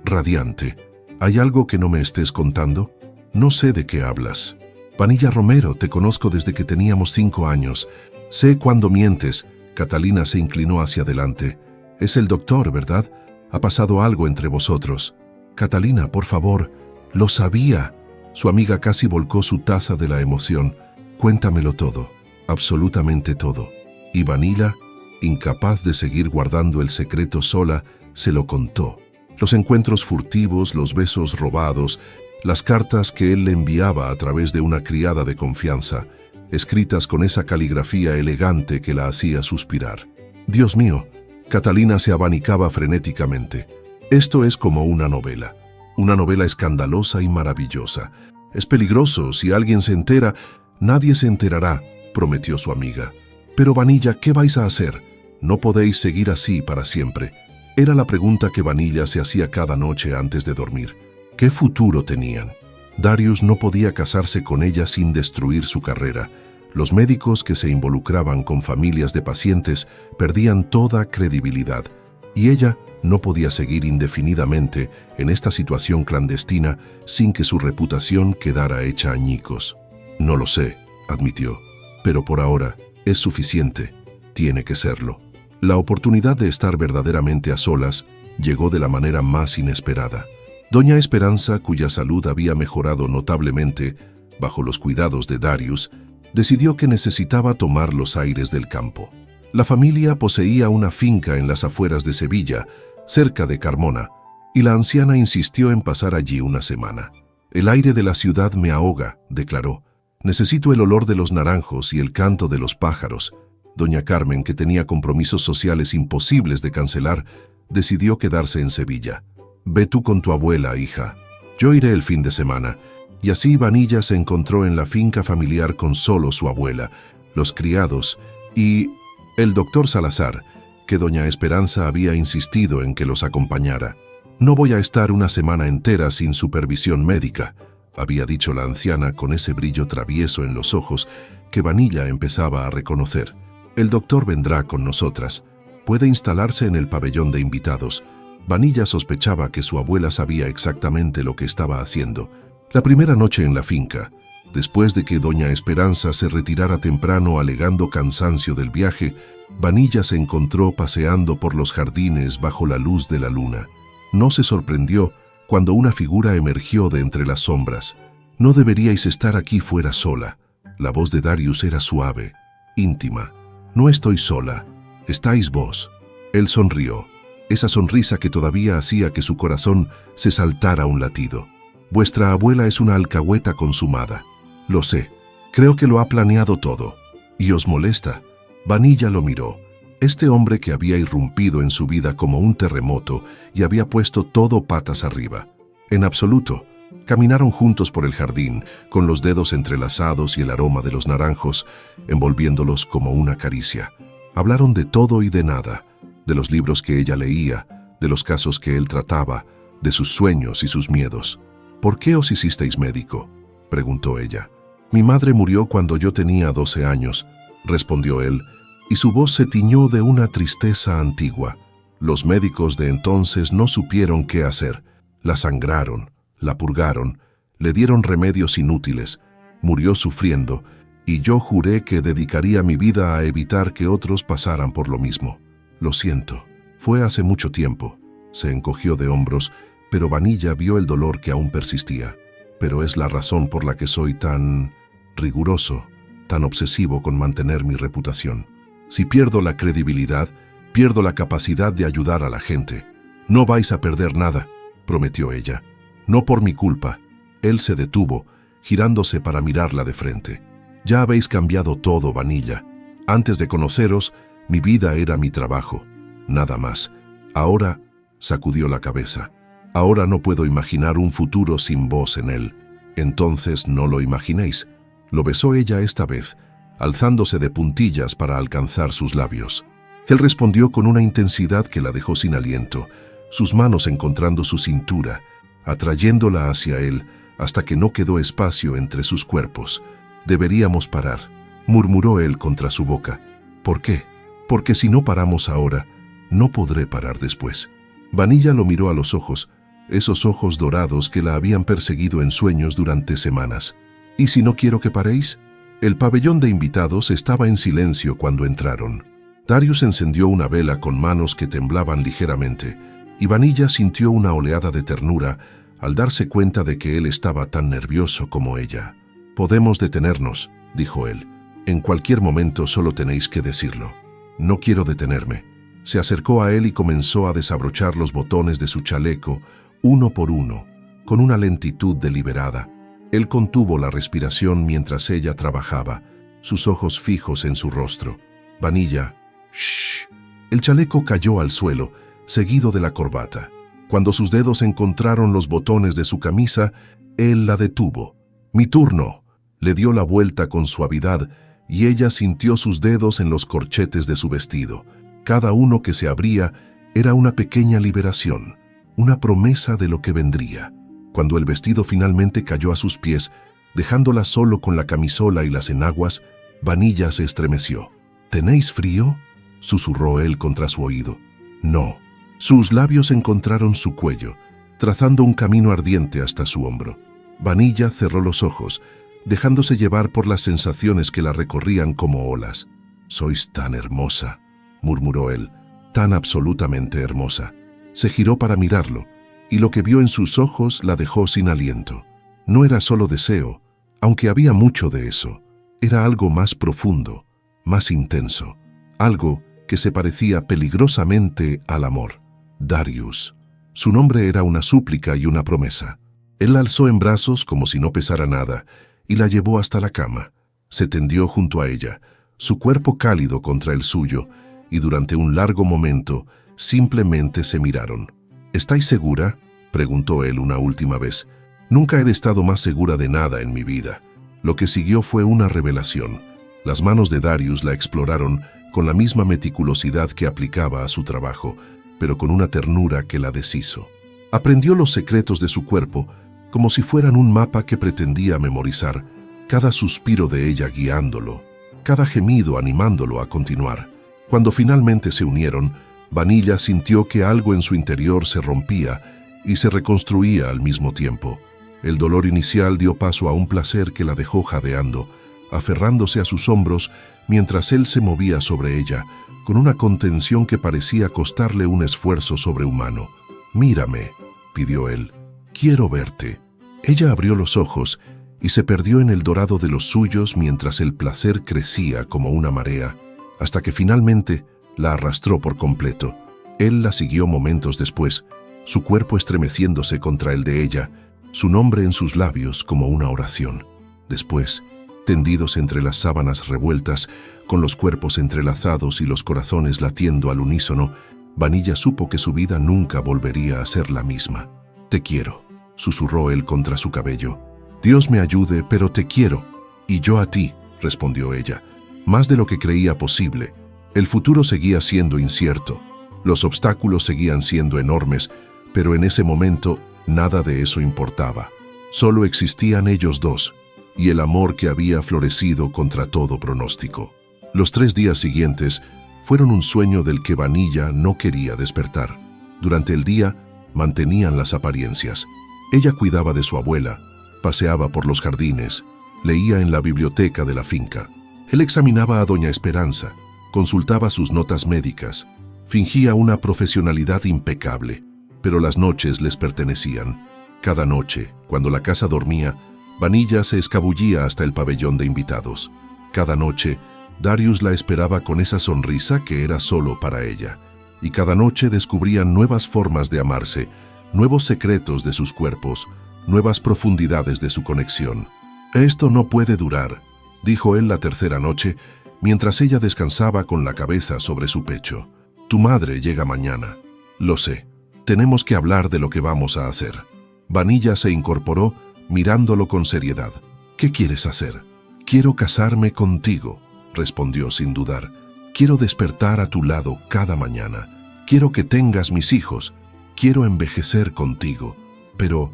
radiante. ¿Hay algo que no me estés contando? No sé de qué hablas». «Vanilla Romero, te conozco desde que teníamos 5 años. Sé cuándo mientes». Catalina se inclinó hacia adelante. «Es el doctor, ¿verdad? Ha pasado algo entre vosotros». «Catalina, por favor». «Lo sabía». Su amiga casi volcó su taza de la emoción. «Cuéntamelo todo, absolutamente todo». Y Vanilla, incapaz de seguir guardando el secreto sola, se lo contó. Los encuentros furtivos, los besos robados, las cartas que él le enviaba a través de una criada de confianza, escritas con esa caligrafía elegante que la hacía suspirar. «Dios mío», Catalina se abanicaba frenéticamente. «Esto es como una novela escandalosa y maravillosa. Es peligroso, si alguien se entera». «Nadie se enterará», prometió su amiga. «Pero Vanilla, ¿qué vais a hacer? No podéis seguir así para siempre». Era la pregunta que Vanilla se hacía cada noche antes de dormir. ¿Qué futuro tenían? Darius no podía casarse con ella sin destruir su carrera. Los médicos que se involucraban con familias de pacientes perdían toda credibilidad, y ella no podía seguir indefinidamente en esta situación clandestina sin que su reputación quedara hecha añicos. «No lo sé», admitió, «pero por ahora es suficiente. Tiene que serlo». La oportunidad de estar verdaderamente a solas llegó de la manera más inesperada. Doña Esperanza, cuya salud había mejorado notablemente bajo los cuidados de Darius, decidió que necesitaba tomar los aires del campo. La familia poseía una finca en las afueras de Sevilla, cerca de Carmona, y la anciana insistió en pasar allí una semana. «El aire de la ciudad me ahoga», declaró. «Necesito el olor de los naranjos y el canto de los pájaros». Doña Carmen, que tenía compromisos sociales imposibles de cancelar, decidió quedarse en Sevilla. «Ve tú con tu abuela, hija. Yo iré el fin de semana». Y así Vanilla se encontró en la finca familiar con solo su abuela, los criados y el doctor Salazar, que doña Esperanza había insistido en que los acompañara. «No voy a estar una semana entera sin supervisión médica», había dicho la anciana con ese brillo travieso en los ojos que Vanilla empezaba a reconocer. «El doctor vendrá con nosotras. Puede instalarse en el pabellón de invitados». Vanilla sospechaba que su abuela sabía exactamente lo que estaba haciendo. La primera noche en la finca, después de que doña Esperanza se retirara temprano alegando cansancio del viaje, Vanilla se encontró paseando por los jardines bajo la luz de la luna. No se sorprendió cuando una figura emergió de entre las sombras. «No deberíais estar aquí fuera sola». La voz de Darius era suave, íntima. «No estoy sola, estáis vos». Él sonrió, esa sonrisa que todavía hacía que su corazón se saltara un latido. «Vuestra abuela es una alcahueta consumada». «Lo sé, creo que lo ha planeado todo». «¿Y os molesta?» Vanilla lo miró. Este hombre que había irrumpido en su vida como un terremoto y había puesto todo patas arriba. En absoluto. Caminaron juntos por el jardín, con los dedos entrelazados y el aroma de los naranjos, envolviéndolos como una caricia. Hablaron de todo y de nada, de los libros que ella leía, de los casos que él trataba, de sus sueños y sus miedos. «¿Por qué os hicisteis médico?», preguntó ella. «Mi madre murió cuando yo tenía 12 años», respondió él, y su voz se tiñó de una tristeza antigua. Los médicos de entonces no supieron qué hacer. La sangraron, la purgaron, le dieron remedios inútiles, murió sufriendo, y yo juré que dedicaría mi vida a evitar que otros pasaran por lo mismo. Lo siento, fue hace mucho tiempo. Se encogió de hombros, pero Vanilla vio el dolor que aún persistía. Pero es la razón por la que soy tan riguroso, tan obsesivo con mantener mi reputación. Si pierdo la credibilidad, pierdo la capacidad de ayudar a la gente. «No vais a perder nada», prometió ella. «No por mi culpa». Él se detuvo, girándose para mirarla de frente. «Ya habéis cambiado todo, Vanilla. Antes de conoceros, mi vida era mi trabajo. Nada más. Ahora», sacudió la cabeza, «ahora no puedo imaginar un futuro sin vos en él». «Entonces no lo imaginéis», lo besó ella esta vez, alzándose de puntillas para alcanzar sus labios. Él respondió con una intensidad que la dejó sin aliento, sus manos encontrando su cintura, atrayéndola hacia él hasta que no quedó espacio entre sus cuerpos. «Deberíamos parar», murmuró él contra su boca. «¿Por qué? Porque si no paramos ahora, no podré parar después». Vanilla lo miró a los ojos, esos ojos dorados que la habían perseguido en sueños durante semanas. «¿Y si no quiero que paréis?». El pabellón de invitados estaba en silencio cuando entraron. Darius encendió una vela con manos que temblaban ligeramente, y Vanilla sintió una oleada de ternura al darse cuenta de que él estaba tan nervioso como ella. «Podemos detenernos», dijo él. «En cualquier momento solo tenéis que decirlo». «No quiero detenerme». Se acercó a él y comenzó a desabrochar los botones de su chaleco, uno por uno, con una lentitud deliberada. Él contuvo la respiración mientras ella trabajaba, sus ojos fijos en su rostro. «Vanilla, shh». El chaleco cayó al suelo, seguido de la corbata. Cuando sus dedos encontraron los botones de su camisa, él la detuvo. «Mi turno». Le dio la vuelta con suavidad y ella sintió sus dedos en los corchetes de su vestido. Cada uno que se abría era una pequeña liberación, una promesa de lo que vendría. Cuando el vestido finalmente cayó a sus pies, dejándola solo con la camisola y las enaguas, Vanilla se estremeció. «¿Tenéis frío?», susurró él contra su oído. «No». Sus labios encontraron su cuello, trazando un camino ardiente hasta su hombro. Vanilla cerró los ojos, dejándose llevar por las sensaciones que la recorrían como olas. «Sois tan hermosa», murmuró él, «tan absolutamente hermosa». Se giró para mirarlo, y lo que vio en sus ojos la dejó sin aliento. No era solo deseo, aunque había mucho de eso. Era algo más profundo, más intenso, algo que se parecía peligrosamente al amor. Darius. Su nombre era una súplica y una promesa. Él la alzó en brazos como si no pesara nada y la llevó hasta la cama. Se tendió junto a ella, su cuerpo cálido contra el suyo, y durante un largo momento simplemente se miraron. «¿Estáis segura?», preguntó él una última vez. «Nunca he estado más segura de nada en mi vida». Lo que siguió fue una revelación. Las manos de Darius la exploraron con la misma meticulosidad que aplicaba a su trabajo, pero con una ternura que la deshizo. Aprendió los secretos de su cuerpo como si fueran un mapa que pretendía memorizar, cada suspiro de ella guiándolo, cada gemido animándolo a continuar. Cuando finalmente se unieron, Vanilla sintió que algo en su interior se rompía y se reconstruía al mismo tiempo. El dolor inicial dio paso a un placer que la dejó jadeando, aferrándose a sus hombros mientras él se movía sobre ella, con una contención que parecía costarle un esfuerzo sobrehumano. «Mírame», pidió él. «Quiero verte». Ella abrió los ojos y se perdió en el dorado de los suyos mientras el placer crecía como una marea, hasta que finalmente la arrastró por completo. Él la siguió momentos después, su cuerpo estremeciéndose contra el de ella, su nombre en sus labios como una oración. Después, tendidos entre las sábanas revueltas, con los cuerpos entrelazados y los corazones latiendo al unísono, Vanilla supo que su vida nunca volvería a ser la misma. «Te quiero», susurró él contra su cabello. «Dios me ayude, pero te quiero». «Y yo a ti», respondió ella. Más de lo que creía posible. El futuro seguía siendo incierto. Los obstáculos seguían siendo enormes, pero en ese momento nada de eso importaba. Solo existían ellos dos, y el amor que había florecido contra todo pronóstico. Los 3 días siguientes fueron un sueño del que Vanilla no quería despertar. Durante el día mantenían las apariencias. Ella cuidaba de su abuela, paseaba por los jardines, leía en la biblioteca de la finca. Él examinaba a doña Esperanza, consultaba sus notas médicas, fingía una profesionalidad impecable, pero las noches les pertenecían. Cada noche, cuando la casa dormía, Vanilla se escabullía hasta el pabellón de invitados. Cada noche, Darius la esperaba con esa sonrisa que era solo para ella. Y cada noche descubrían nuevas formas de amarse, nuevos secretos de sus cuerpos, nuevas profundidades de su conexión. «Esto no puede durar», dijo él la tercera noche, mientras ella descansaba con la cabeza sobre su pecho. «Tu madre llega mañana. Lo sé. Tenemos que hablar de lo que vamos a hacer». Vanilla se incorporó, mirándolo con seriedad. «¿Qué quieres hacer?» «Quiero casarme contigo», respondió sin dudar. «Quiero despertar a tu lado cada mañana. Quiero que tengas mis hijos. Quiero envejecer contigo. Pero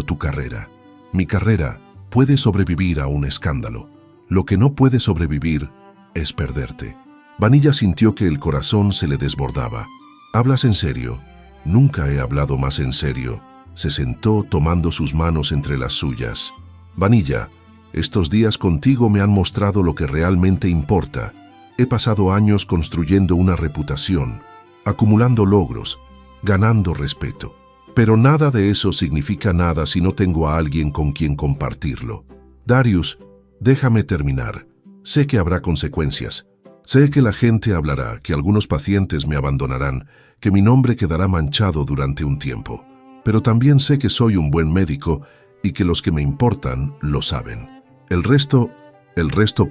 tu carrera, mi carrera, puede sobrevivir a un escándalo. Lo que no puede sobrevivir es perderte». Vanilla sintió que el corazón se le desbordaba. «¿Hablas en serio?» «Nunca he hablado más en serio». Se sentó tomando sus manos entre las suyas. «Vanilla, estos días contigo me han mostrado lo que realmente importa. He pasado años construyendo una reputación, acumulando logros, ganando respeto. Pero nada de eso significa nada si no tengo a alguien con quien compartirlo. Darius, déjame terminar. Sé que habrá consecuencias. Sé que la gente hablará, que algunos pacientes me abandonarán, que mi nombre quedará manchado durante un tiempo. Pero también sé que soy un buen médico y que los que me importan lo saben. El resto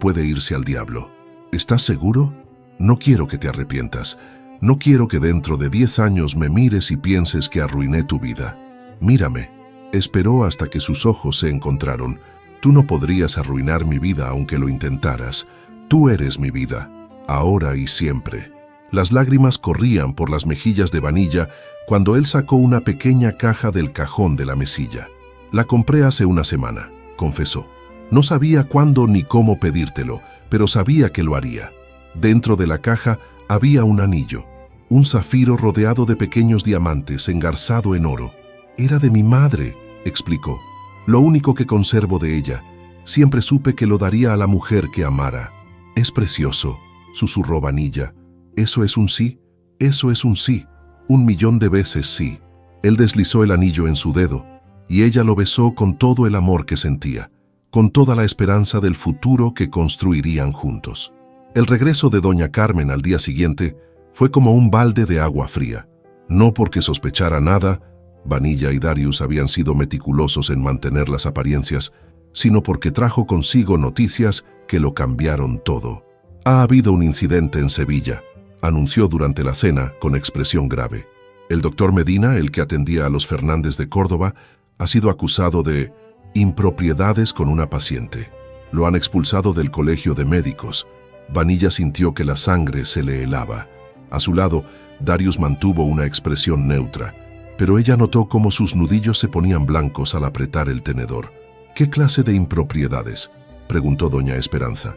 puede irse al diablo. ¿Estás seguro? No quiero que te arrepientas. No quiero que dentro de 10 años me mires y pienses que arruiné tu vida. Mírame». Esperó hasta que sus ojos se encontraron. «Tú no podrías arruinar mi vida aunque lo intentaras. Tú eres mi vida, ahora y siempre». Las lágrimas corrían por las mejillas de Vanilla cuando él sacó una pequeña caja del cajón de la mesilla. «La compré hace una semana», confesó. «No sabía cuándo ni cómo pedírtelo, pero sabía que lo haría». Dentro de la caja había un anillo, un zafiro rodeado de pequeños diamantes engarzado en oro. «Era de mi madre», explicó. «Lo único que conservo de ella. Siempre supe que lo daría a la mujer que amara». «Es precioso», susurró Vanilla. «¿Eso es un sí? Eso es un sí. 1.000.000 de veces sí». Él deslizó el anillo en su dedo, y ella lo besó con todo el amor que sentía, con toda la esperanza del futuro que construirían juntos. El regreso de doña Carmen al día siguiente fue como un balde de agua fría. No porque sospechara nada, Vanilla y Darius habían sido meticulosos en mantener las apariencias, sino porque trajo consigo noticias que lo cambiaron todo. «Ha habido un incidente en Sevilla», anunció durante la cena con expresión grave. «El doctor Medina, el que atendía a los Fernández de Córdoba, ha sido acusado de impropiedades con una paciente. Lo han expulsado del colegio de médicos». Vanilla sintió que la sangre se le helaba. A su lado, Darius mantuvo una expresión neutra, pero ella notó cómo sus nudillos se ponían blancos al apretar el tenedor. «¿Qué clase de impropiedades?», preguntó doña Esperanza.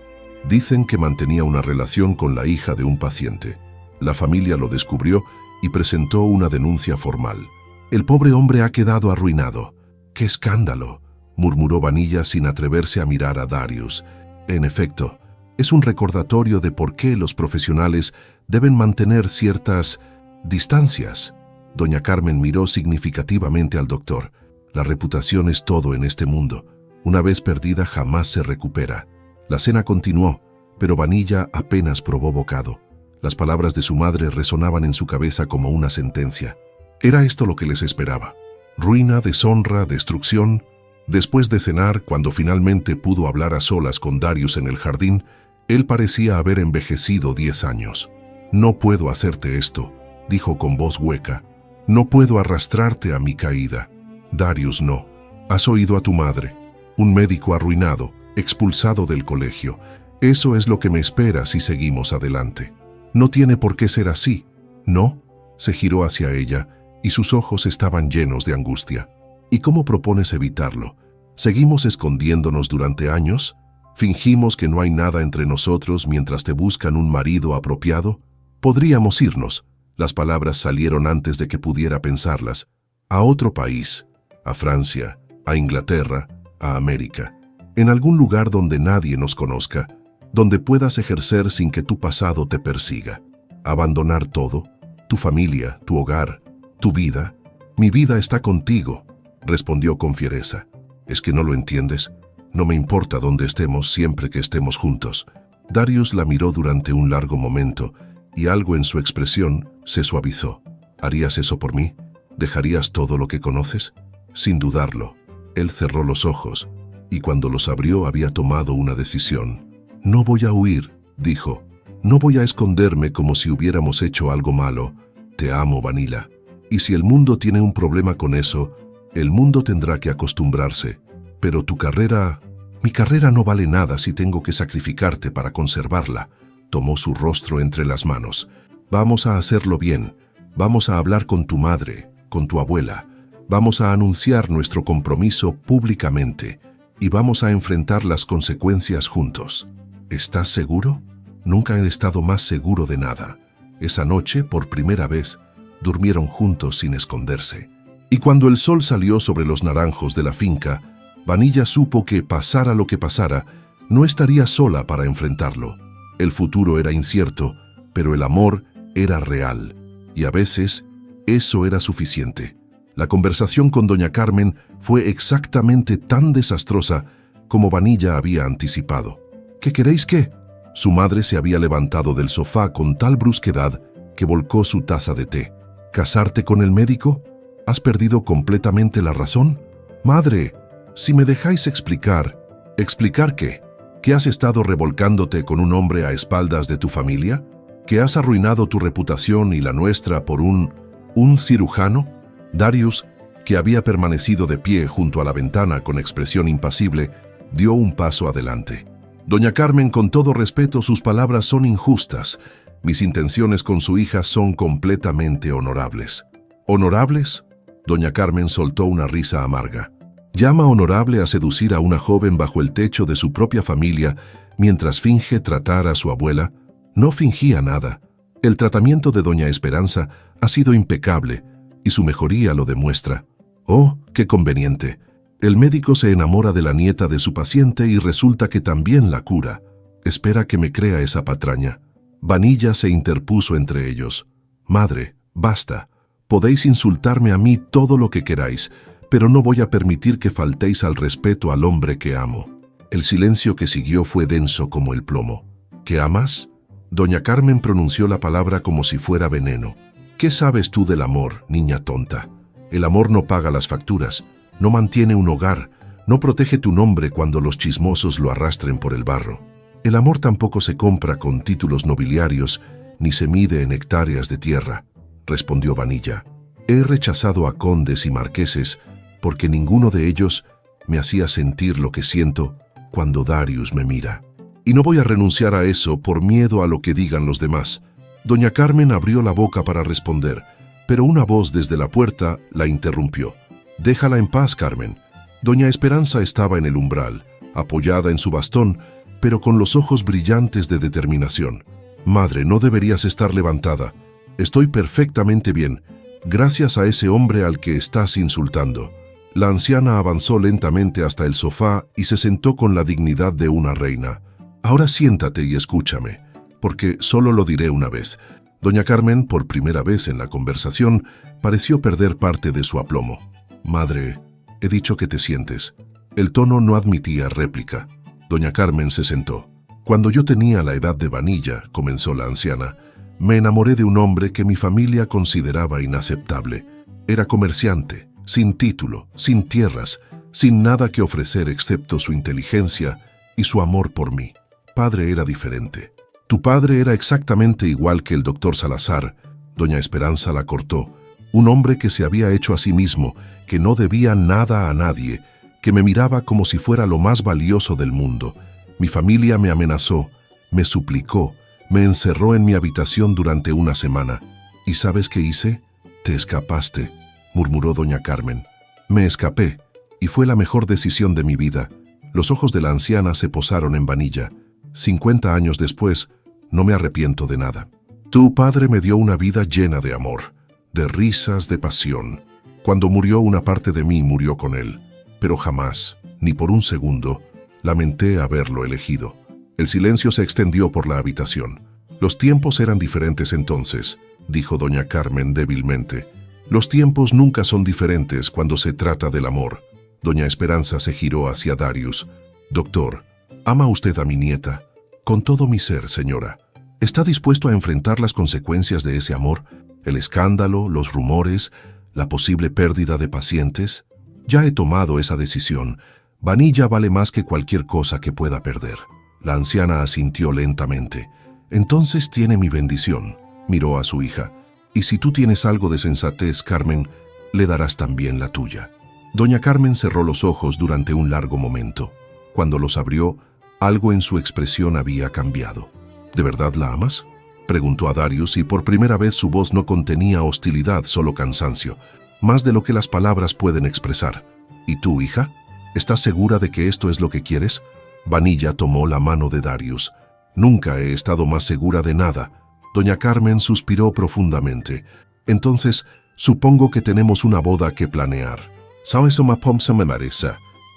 «Dicen que mantenía una relación con la hija de un paciente. La familia lo descubrió y presentó una denuncia formal. El pobre hombre ha quedado arruinado». «¡Qué escándalo!», murmuró Vanilla sin atreverse a mirar a Darius. En efecto, es un recordatorio de por qué los profesionales deben mantener ciertas distancias. Doña Carmen miró significativamente al doctor. «La reputación es todo en este mundo. Una vez perdida jamás se recupera». La cena continuó, pero Vanilla apenas probó bocado. Las palabras de su madre resonaban en su cabeza como una sentencia. Era esto lo que les esperaba. Ruina, deshonra, destrucción. Después de cenar, cuando finalmente pudo hablar a solas con Darius en el jardín, él parecía haber envejecido 10 años. «No puedo hacerte esto», dijo con voz hueca. «No puedo arrastrarte a mi caída». «Darius, no. Has oído a tu madre. Un médico arruinado, expulsado del colegio. Eso es lo que me espera si seguimos adelante. No tiene por qué ser así. No, Se giró hacia ella y sus ojos estaban llenos de angustia. ¿Y cómo propones evitarlo? ¿Seguimos escondiéndonos durante años? ¿Fingimos que no hay nada entre nosotros mientras te buscan un marido apropiado? Podríamos irnos. Las palabras salieron antes de que pudiera pensarlas. A otro país, a Francia, a Inglaterra, a América. En algún lugar donde nadie nos conozca, donde puedas ejercer sin que tu pasado te persiga. Abandonar todo, tu familia, tu hogar, tu vida. Mi vida está contigo, respondió con fiereza. ¿Es que no lo entiendes? No me importa dónde estemos siempre que estemos juntos. Darius la miró durante un largo momento y algo en su expresión se suavizó. ¿Harías eso por mí? ¿Dejarías todo lo que conoces? Sin dudarlo. Él cerró los ojos y cuando los abrió había tomado una decisión. No voy a huir, dijo. No voy a esconderme como si hubiéramos hecho algo malo. Te amo, Vanilla. Y si el mundo tiene un problema con eso, el mundo tendrá que acostumbrarse. Pero tu carrera... Mi carrera no vale nada si tengo que sacrificarte para conservarla. Tomó su rostro entre las manos. Vamos a hacerlo bien. Vamos a hablar con tu madre, con tu abuela. Vamos a anunciar nuestro compromiso públicamente y vamos a enfrentar las consecuencias juntos. ¿Estás seguro? Nunca he estado más seguro de nada. Esa noche, por primera vez, durmieron juntos sin esconderse. Y cuando el sol salió sobre los naranjos de la finca, Vanilla supo que, pasara lo que pasara, no estaría sola para enfrentarlo. El futuro era incierto, pero el amor era real. Y a veces, eso era suficiente. La conversación con doña Carmen fue exactamente tan desastrosa como Vanilla había anticipado. ¿Qué queréis qué? Su madre se había levantado del sofá con tal brusquedad que volcó su taza de té. ¿Casarte con el médico? ¿Has perdido completamente la razón? Madre, si me dejáis explicar... ¿Explicar qué? ¿Que has estado revolcándote con un hombre a espaldas de tu familia? ¿Que has arruinado tu reputación y la nuestra por un cirujano? Darius, que había permanecido de pie junto a la ventana con expresión impasible, dio un paso adelante. Doña Carmen, con todo respeto, sus palabras son injustas. Mis intenciones con su hija son completamente honorables. ¿Honorables? Doña Carmen soltó una risa amarga. ¿Llama honorable a seducir a una joven bajo el techo de su propia familia mientras finge tratar a su abuela? No fingía nada. El tratamiento de doña Esperanza ha sido impecable y su mejoría lo demuestra. ¡Oh, qué conveniente! El médico se enamora de la nieta de su paciente y resulta que también la cura. Espera que me crea esa patraña. Vanilla se interpuso entre ellos. Madre, basta. Podéis insultarme a mí todo lo que queráis, pero no voy a permitir que faltéis al respeto al hombre que amo. El silencio que siguió fue denso como el plomo. ¿Qué amas? Doña Carmen pronunció la palabra como si fuera veneno. ¿Qué sabes tú del amor, niña tonta? El amor no paga las facturas, no mantiene un hogar, no protege tu nombre cuando los chismosos lo arrastren por el barro. El amor tampoco se compra con títulos nobiliarios, ni se mide en hectáreas de tierra, respondió Vanilla. He rechazado a condes y marqueses porque ninguno de ellos me hacía sentir lo que siento cuando Darius me mira. Y no voy a renunciar a eso por miedo a lo que digan los demás. Doña Carmen abrió la boca para responder, pero una voz desde la puerta la interrumpió. Déjala en paz, Carmen. Doña Esperanza estaba en el umbral, apoyada en su bastón, pero con los ojos brillantes de determinación. Madre, no deberías estar levantada. Estoy perfectamente bien, gracias a ese hombre al que estás insultando. La anciana avanzó lentamente hasta el sofá y se sentó con la dignidad de una reina. Ahora siéntate y escúchame, porque solo lo diré una vez. Doña Carmen, por primera vez en la conversación, pareció perder parte de su aplomo. Madre, he dicho que te sientes. El tono no admitía réplica. Doña Carmen se sentó. Cuando yo tenía la edad de Vanilla, comenzó la anciana, me enamoré de un hombre que mi familia consideraba inaceptable. Era comerciante, sin título, sin tierras, sin nada que ofrecer excepto su inteligencia y su amor por mí. Padre era diferente. Tu padre era exactamente igual que el doctor Salazar. Doña Esperanza la cortó. Un hombre que se había hecho a sí mismo, que no debía nada a nadie, que me miraba como si fuera lo más valioso del mundo. Mi familia me amenazó, me suplicó, me encerró en mi habitación durante una semana. ¿Y sabes qué hice? Te escapaste, murmuró doña Carmen. Me escapé, y fue la mejor decisión de mi vida. Los ojos de la anciana se posaron en Vanilla. 50 años después, no me arrepiento de nada. Tu padre me dio una vida llena de amor, de risas, de pasión. Cuando murió, una parte de mí murió con él, pero jamás, ni por un segundo, lamenté haberlo elegido. El silencio se extendió por la habitación. Los tiempos eran diferentes entonces, dijo doña Carmen débilmente. Los tiempos nunca son diferentes cuando se trata del amor. Doña Esperanza se giró hacia Darius. Doctor, ¿ama usted a mi nieta? Con todo mi ser, señora. ¿Está dispuesto a enfrentar las consecuencias de ese amor? ¿El escándalo, los rumores, la posible pérdida de pacientes? Ya he tomado esa decisión. Vanilla vale más que cualquier cosa que pueda perder. La anciana asintió lentamente. Entonces tiene mi bendición. Miró a su hija. Y si tú tienes algo de sensatez, Carmen, le darás también la tuya. Doña Carmen cerró los ojos durante un largo momento. Cuando los abrió, algo en su expresión había cambiado. ¿De verdad la amas?, preguntó a Darius, y por primera vez su voz no contenía hostilidad, solo cansancio, más de lo que las palabras pueden expresar. ¿Y tú, hija? ¿Estás segura de que esto es lo que quieres? Vanilla tomó la mano de Darius. Nunca he estado más segura de nada. Doña Carmen suspiró profundamente. Entonces, supongo que tenemos una boda que planear. ¿Sabes cómo me parece?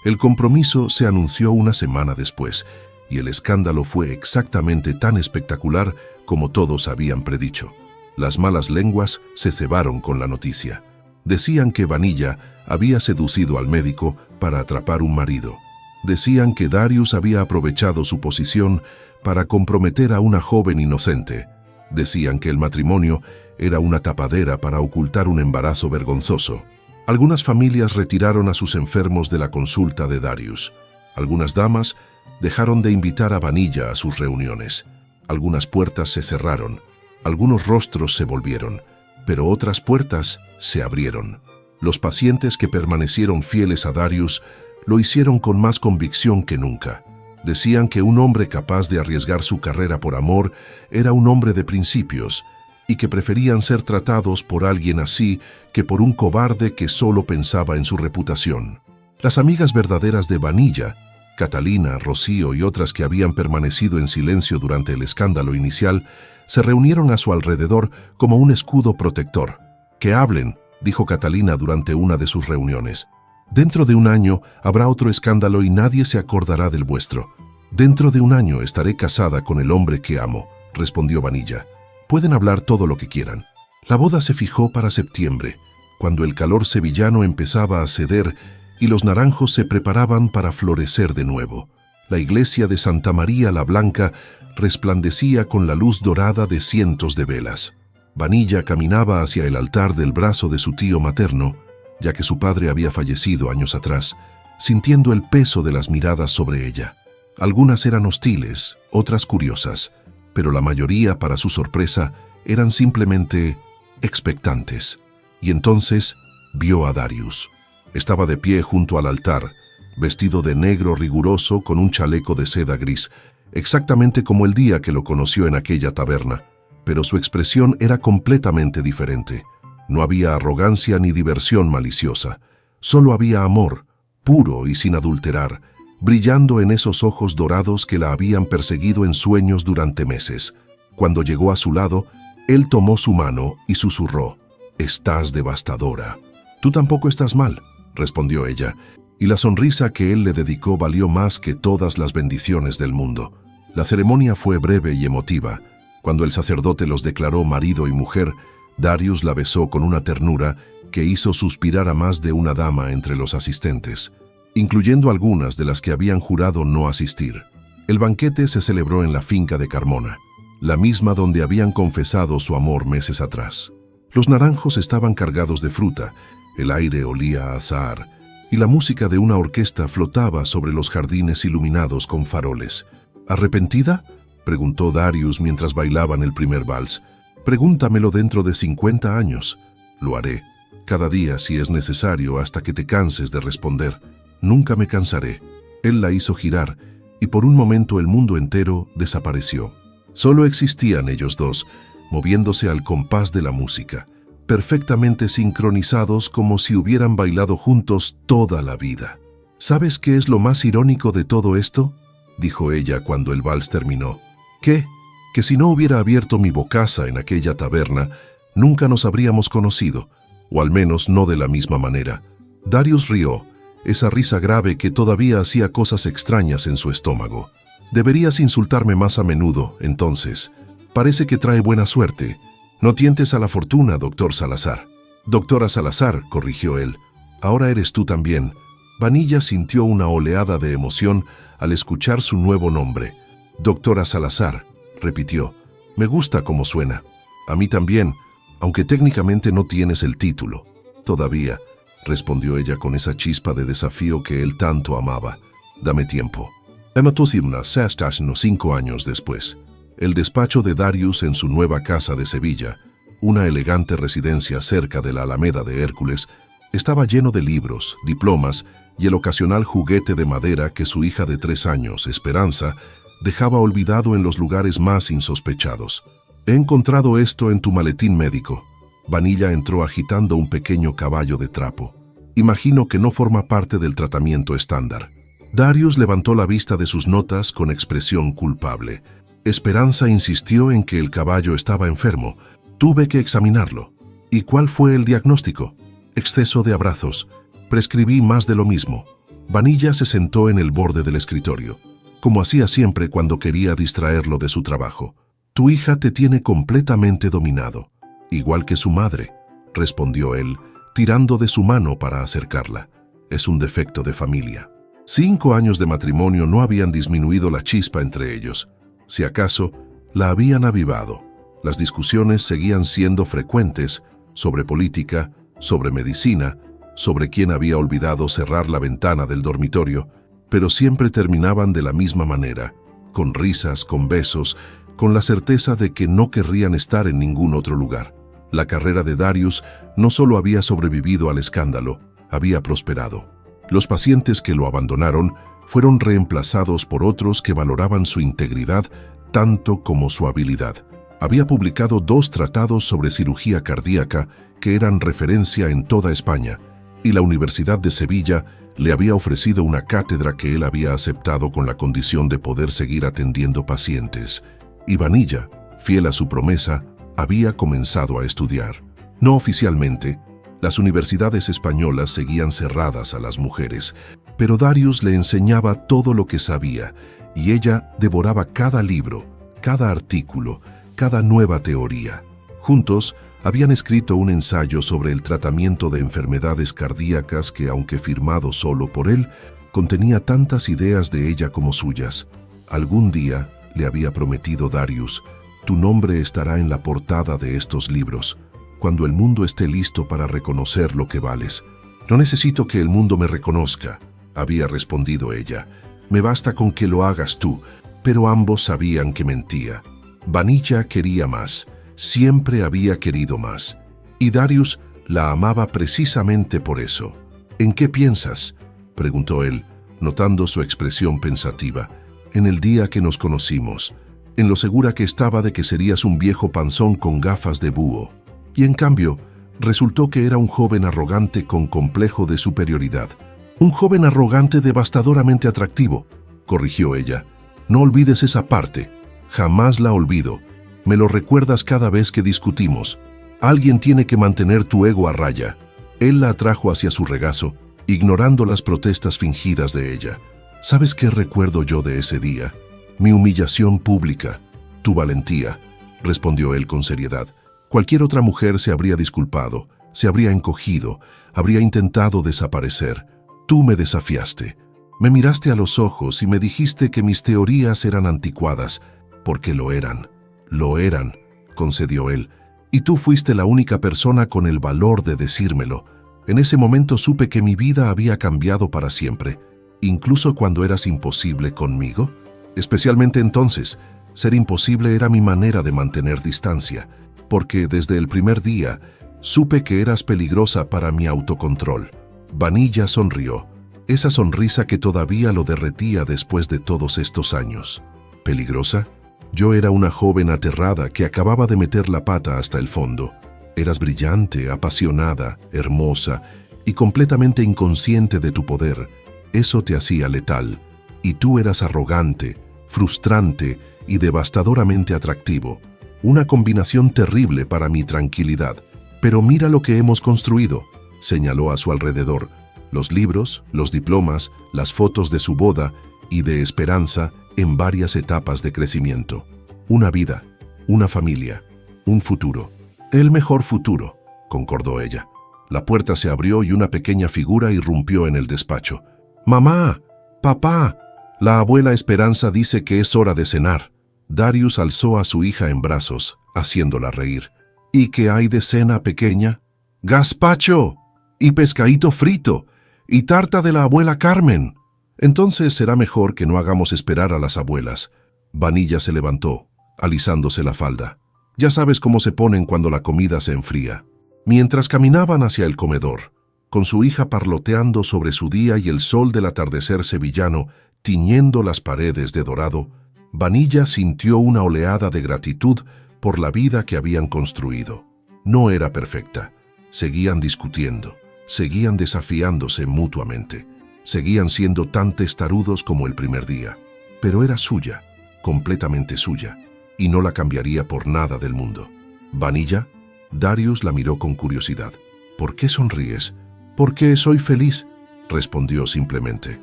El compromiso se anunció una semana después, y el escándalo fue exactamente tan espectacular como todos habían predicho. Las malas lenguas se cebaron con la noticia. Decían que Vanilla había seducido al médico para atrapar un marido. Decían que Darius había aprovechado su posición para comprometer a una joven inocente. Decían que el matrimonio era una tapadera para ocultar un embarazo vergonzoso. Algunas familias retiraron a sus enfermos de la consulta de Darius. Algunas damas dejaron de invitar a Vanilla a sus reuniones. Algunas puertas se cerraron, algunos rostros se volvieron, pero otras puertas se abrieron. Los pacientes que permanecieron fieles a Darius lo hicieron con más convicción que nunca. Decían que un hombre capaz de arriesgar su carrera por amor era un hombre de principios, y que preferían ser tratados por alguien así que por un cobarde que solo pensaba en su reputación. Las amigas verdaderas de Vanilla, Catalina, Rocío y otras que habían permanecido en silencio durante el escándalo inicial, se reunieron a su alrededor como un escudo protector. «Que hablen», dijo Catalina durante una de sus reuniones. «Dentro de un año habrá otro escándalo y nadie se acordará del vuestro. Dentro de un año estaré casada con el hombre que amo», respondió Vanilla. «Pueden hablar todo lo que quieran». La boda se fijó para septiembre, cuando el calor sevillano empezaba a ceder y los naranjos se preparaban para florecer de nuevo. La iglesia de Santa María la Blanca resplandecía con la luz dorada de cientos de velas. Vanilla caminaba hacia el altar del brazo de su tío materno, ya que su padre había fallecido años atrás, sintiendo el peso de las miradas sobre ella. Algunas eran hostiles, otras curiosas, pero la mayoría, para su sorpresa, eran simplemente expectantes. Y entonces vio a Darius. Estaba de pie junto al altar, vestido de negro riguroso con un chaleco de seda gris, exactamente como el día que lo conoció en aquella taberna, pero su expresión era completamente diferente. No había arrogancia ni diversión maliciosa, solo había amor, puro y sin adulterar, brillando en esos ojos dorados que la habían perseguido en sueños durante meses. Cuando llegó a su lado, él tomó su mano y susurró: «Estás devastadora». «Tú tampoco estás mal», respondió ella, y la sonrisa que él le dedicó valió más que todas las bendiciones del mundo. La ceremonia fue breve y emotiva. Cuando el sacerdote los declaró marido y mujer, Darius la besó con una ternura que hizo suspirar a más de una dama entre los asistentes, incluyendo algunas de las que habían jurado no asistir. El banquete se celebró en la finca de Carmona, la misma donde habían confesado su amor meses atrás. Los naranjos estaban cargados de fruta, el aire olía a azahar, y la música de una orquesta flotaba sobre los jardines iluminados con faroles. «¿Arrepentida?», preguntó Darius mientras bailaban el primer vals. «Pregúntamelo dentro de 50 años. Lo haré, cada día si es necesario, hasta que te canses de responder. Nunca me cansaré». Él la hizo girar, y por un momento el mundo entero desapareció. Solo existían ellos dos, moviéndose al compás de la música, perfectamente sincronizados como si hubieran bailado juntos toda la vida. ¿Sabes qué es lo más irónico de todo esto?, dijo ella cuando el vals terminó. ¿Qué? Que si no hubiera abierto mi bocaza en aquella taberna, nunca nos habríamos conocido, o al menos no de la misma manera. Darius rió, esa risa grave que todavía hacía cosas extrañas en su estómago. Deberías insultarme más a menudo, entonces. Parece que trae buena suerte. No tientes a la fortuna, doctor Salazar. Doctora Salazar, corrigió él. Ahora eres tú también. Vanilla sintió una oleada de emoción al escuchar su nuevo nombre. Doctora Salazar, repitió. Me gusta cómo suena. A mí también, aunque técnicamente no tienes el título. Todavía, respondió ella con esa chispa de desafío que él tanto amaba. Dame tiempo. Ematusibna Sastas 5 años después. El despacho de Darius en su nueva casa de Sevilla, una elegante residencia cerca de la Alameda de Hércules, estaba lleno de libros, diplomas y el ocasional juguete de madera que su hija de 3 años, Esperanza, dejaba olvidado en los lugares más insospechados. He encontrado esto en tu maletín médico. Vanilla entró agitando un pequeño caballo de trapo. Imagino que no forma parte del tratamiento estándar. Darius levantó la vista de sus notas con expresión culpable. Esperanza insistió en que el caballo estaba enfermo. Tuve que examinarlo. ¿Y cuál fue el diagnóstico? Exceso de abrazos. Prescribí más de lo mismo. Vanilla se sentó en el borde del escritorio, como hacía siempre cuando quería distraerlo de su trabajo. Tu hija te tiene completamente dominado, igual que su madre, respondió él, tirando de su mano para acercarla. Es un defecto de familia. 5 años de matrimonio no habían disminuido la chispa entre ellos. Si acaso, la habían avivado. Las discusiones seguían siendo frecuentes sobre política, sobre medicina, sobre quién había olvidado cerrar la ventana del dormitorio, pero siempre terminaban de la misma manera, con risas, con besos, con la certeza de que no querrían estar en ningún otro lugar. La carrera de Darius no solo había sobrevivido al escándalo, había prosperado. Los pacientes que lo abandonaron fueron reemplazados por otros que valoraban su integridad tanto como su habilidad. Había publicado 2 tratados sobre cirugía cardíaca que eran referencia en toda España, y la Universidad de Sevilla le había ofrecido una cátedra que él había aceptado con la condición de poder seguir atendiendo pacientes. Y Vanilla, fiel a su promesa, había comenzado a estudiar. No oficialmente, las universidades españolas seguían cerradas a las mujeres, pero Darius le enseñaba todo lo que sabía, y ella devoraba cada libro, cada artículo, cada nueva teoría. Juntos, habían escrito un ensayo sobre el tratamiento de enfermedades cardíacas que, aunque firmado solo por él, contenía tantas ideas de ella como suyas. Algún día, le había prometido Darius, tu nombre estará en la portada de estos libros, cuando el mundo esté listo para reconocer lo que vales. No necesito que el mundo me reconozca, había respondido ella. Me basta con que lo hagas tú, pero ambos sabían que mentía. Vanilla quería más. Siempre había querido más, y Darius la amaba precisamente por eso. ¿En qué piensas?, preguntó él, notando su expresión pensativa. En el día que nos conocimos, en lo segura que estaba de que serías un viejo panzón con gafas de búho. Y en cambio, resultó que era un joven arrogante con complejo de superioridad. Un joven arrogante devastadoramente atractivo, corrigió ella. No olvides esa parte, jamás la olvido. Me lo recuerdas cada vez que discutimos. Alguien tiene que mantener tu ego a raya. Él la atrajo hacia su regazo, ignorando las protestas fingidas de ella. ¿Sabes qué recuerdo yo de ese día? Mi humillación pública, tu valentía, respondió él con seriedad. Cualquier otra mujer se habría disculpado, se habría encogido, habría intentado desaparecer. Tú me desafiaste. Me miraste a los ojos y me dijiste que mis teorías eran anticuadas, porque lo eran. Lo eran, concedió él, y tú fuiste la única persona con el valor de decírmelo. En ese momento supe que mi vida había cambiado para siempre, incluso cuando eras imposible conmigo. Especialmente entonces, ser imposible era mi manera de mantener distancia, porque desde el primer día supe que eras peligrosa para mi autocontrol. Vanilla sonrió, esa sonrisa que todavía lo derretía después de todos estos años. ¿Peligrosa? Yo era una joven aterrada que acababa de meter la pata hasta el fondo. Eras brillante, apasionada, hermosa y completamente inconsciente de tu poder. Eso te hacía letal. Y tú eras arrogante, frustrante y devastadoramente atractivo. Una combinación terrible para mi tranquilidad. Pero mira lo que hemos construido, señaló a su alrededor. Los libros, los diplomas, las fotos de su boda y de esperanza en varias etapas de crecimiento. Una vida, una familia, un futuro. El mejor futuro, concordó ella. La puerta se abrió y una pequeña figura irrumpió en el despacho. ¡Mamá! ¡Papá! La abuela Esperanza dice que es hora de cenar. Darius alzó a su hija en brazos, haciéndola reír. ¿Y qué hay de cena, pequeña? ¡Gazpacho! ¡Y pescadito frito! ¡Y tarta de la abuela Carmen! Entonces será mejor que no hagamos esperar a las abuelas. Vanilla se levantó, alisándose la falda. Ya sabes cómo se ponen cuando la comida se enfría. Mientras caminaban hacia el comedor, con su hija parloteando sobre su día y el sol del atardecer sevillano tiñendo las paredes de dorado, Vanilla sintió una oleada de gratitud por la vida que habían construido. No era perfecta. Seguían discutiendo, seguían desafiándose mutuamente, seguían siendo tan testarudos como el primer día. Pero era suya, completamente suya, y no la cambiaría por nada del mundo. ¿Vanilla? Darius la miró con curiosidad. ¿Por qué sonríes? «Porque soy feliz», respondió simplemente.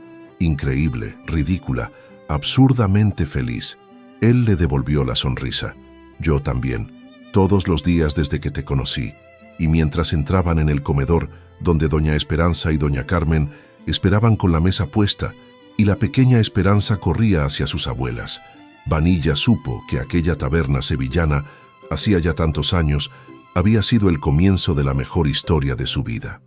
Increíble, ridícula, absurdamente feliz. Él le devolvió la sonrisa. «Yo también, todos los días desde que te conocí». Y mientras entraban en el comedor, donde doña Esperanza y doña Carmen esperaban con la mesa puesta, y la pequeña Esperanza corría hacia sus abuelas, Vanilla supo que aquella taberna sevillana, hacía ya tantos años, había sido el comienzo de la mejor historia de su vida.